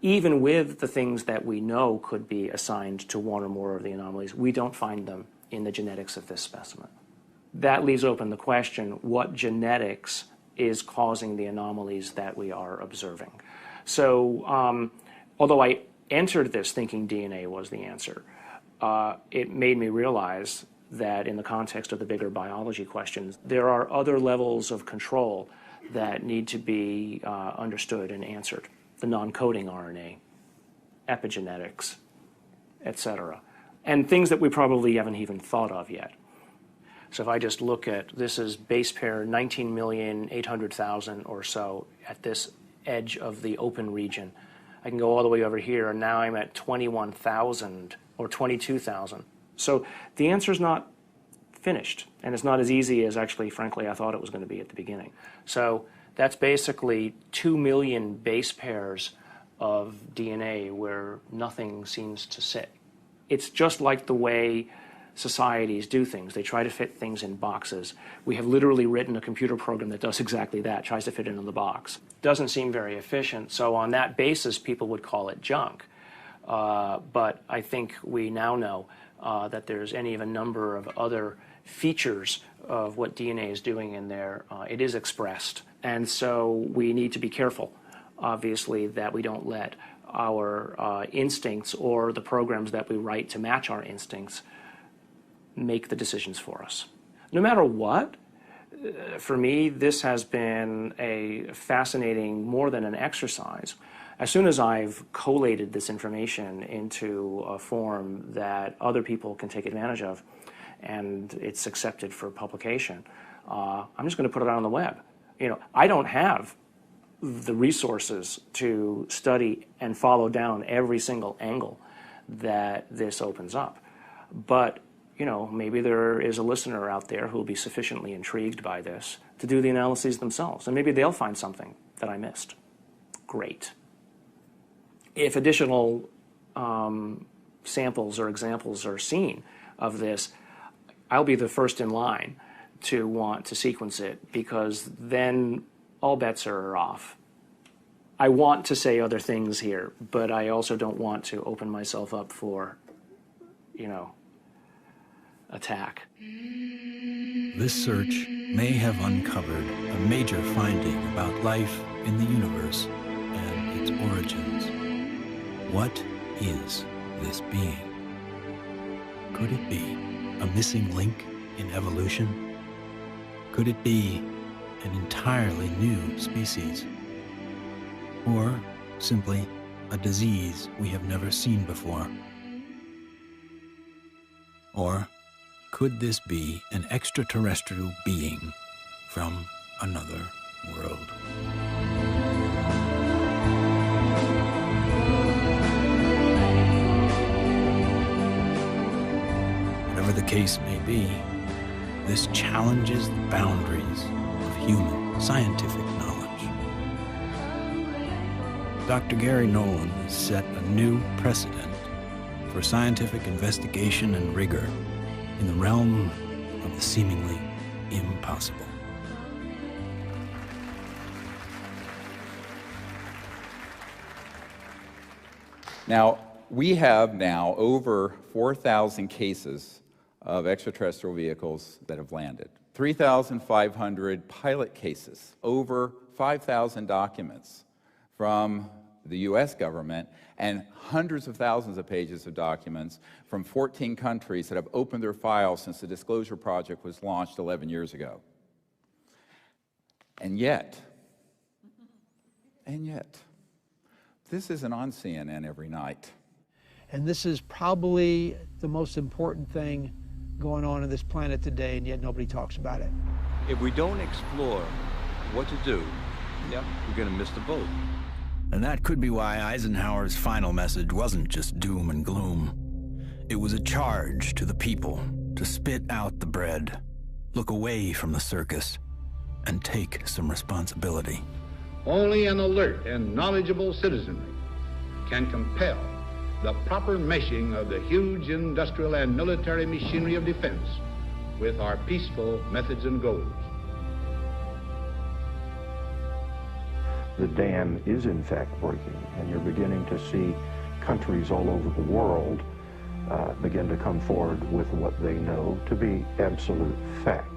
Even with the things that we know could be assigned to one or more of the anomalies, we don't find them in the genetics of this specimen. That leaves open the question, what genetics is causing the anomalies that we are observing? So, although I entered this thinking DNA was the answer, it made me realize that in the context of the bigger biology questions, there are other levels of control that need to be understood and answered. The non-coding RNA, epigenetics, etc. And things that we probably haven't even thought of yet. So if I just look at, this is base pair 19,800,000 or so at this edge of the open region. I can go all the way over here, and now I'm at 21,000 or 22,000. So the answer's not finished, and it's not as easy as actually, frankly, I thought it was going to be at the beginning. So that's basically 2 million base pairs of DNA where nothing seems to sit. It's just like the way societies do things. They try to fit things in boxes. We have literally written a computer program that does exactly that, tries to fit it in the box. Doesn't seem very efficient, so on that basis, people would call it junk. But I think we now know that there's any of a number of other features of what DNA is doing in there. It is expressed. And so we need to be careful, obviously, that we don't let our instincts or the programs that we write to match our instincts make the decisions for us. No matter what, for me, this has been a fascinating, more than an exercise. As soon as I've collated this information into a form that other people can take advantage of, and it's accepted for publication, I'm just going to put it out on the web. You know, I don't have the resources to study and follow down every single angle that this opens up. But, you know, maybe there is a listener out there who will be sufficiently intrigued by this to do the analyses themselves, and maybe they'll find something that I missed. Great. If additional samples or examples are seen of this, I'll be the first in line to want to sequence it, because then all bets are off. I want to say other things here, but I also don't want to open myself up for, you know, attack. This search may have uncovered a major finding about life in the universe and its origins. What is this being? Could it be a missing link in evolution? Could it be an entirely new species? Or simply a disease we have never seen before? Or could this be an extraterrestrial being from another world? Whatever the case may be, this challenges the boundaries of human scientific knowledge. Dr. Gary Nolan has set a new precedent for scientific investigation and rigor in the realm of the seemingly impossible. Now, we have now over 4,000 cases of extraterrestrial vehicles that have landed, 3,500 pilot cases, over 5,000 documents from the U.S. government, and hundreds of thousands of pages of documents from 14 countries that have opened their files since the Disclosure Project was launched 11 years ago. And yet, this isn't on CNN every night. And this is probably the most important thing going on this planet today, and yet nobody talks about it. If we don't explore what to do, we're going to miss the boat. And that could be why Eisenhower's final message wasn't just doom and gloom. It was a charge to the people to spit out the bread, look away from the circus, and take some responsibility. Only an alert and knowledgeable citizenry can compel the proper meshing of the huge industrial and military machinery of defense with our peaceful methods and goals. The dam is in fact breaking, and you're beginning to see countries all over the world begin to come forward with what they know to be absolute fact.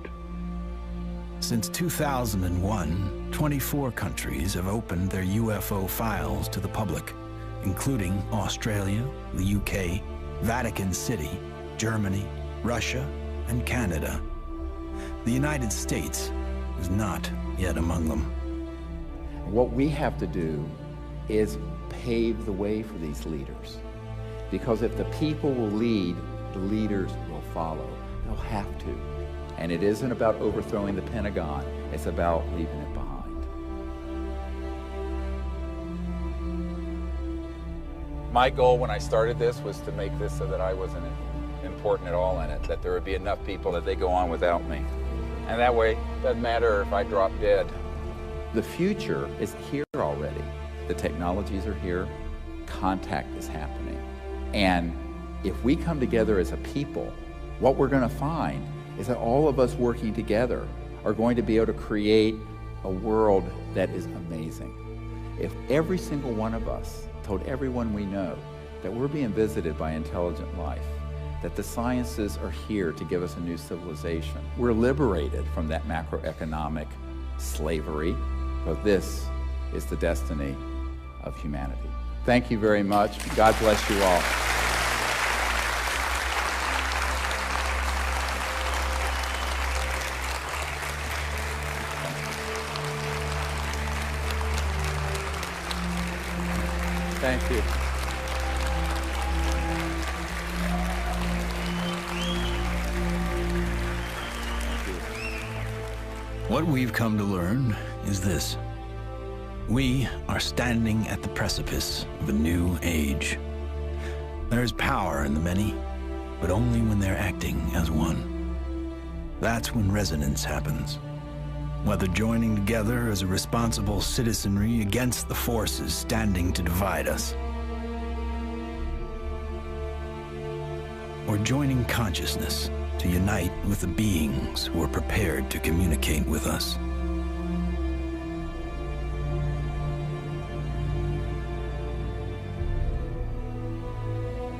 Since 2001, 24 countries have opened their UFO files to the public, including Australia, the UK, Vatican City, Germany, Russia, and Canada. The United States is not yet among them. What we have to do is pave the way for these leaders. Because if the people will lead, the leaders will follow. They'll have to. And it isn't about overthrowing the Pentagon, it's about leaving it behind. My goal when I started this was to make this so that I wasn't important at all in it, that there would be enough people that they go on without me. And that way, it doesn't matter if I drop dead. The future is here already. The technologies are here, contact is happening. And if we come together as a people, what we're going to find is that all of us working together are going to be able to create a world that is amazing. If every single one of us told everyone we know that we're being visited by intelligent life, that the sciences are here to give us a new civilization, we're liberated from that macroeconomic slavery, but this is the destiny of humanity. Thank you very much. God bless you all. Thank you. What we've come to learn is this. We are standing at the precipice of a new age. There is power in the many, but only when they're acting as one. That's when resonance happens. Whether joining together as a responsible citizenry against the forces standing to divide us, or joining consciousness to unite with the beings who are prepared to communicate with us.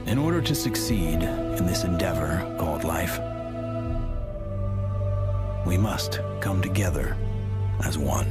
In order to succeed in this endeavor called life, we must come together as one.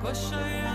Koşaya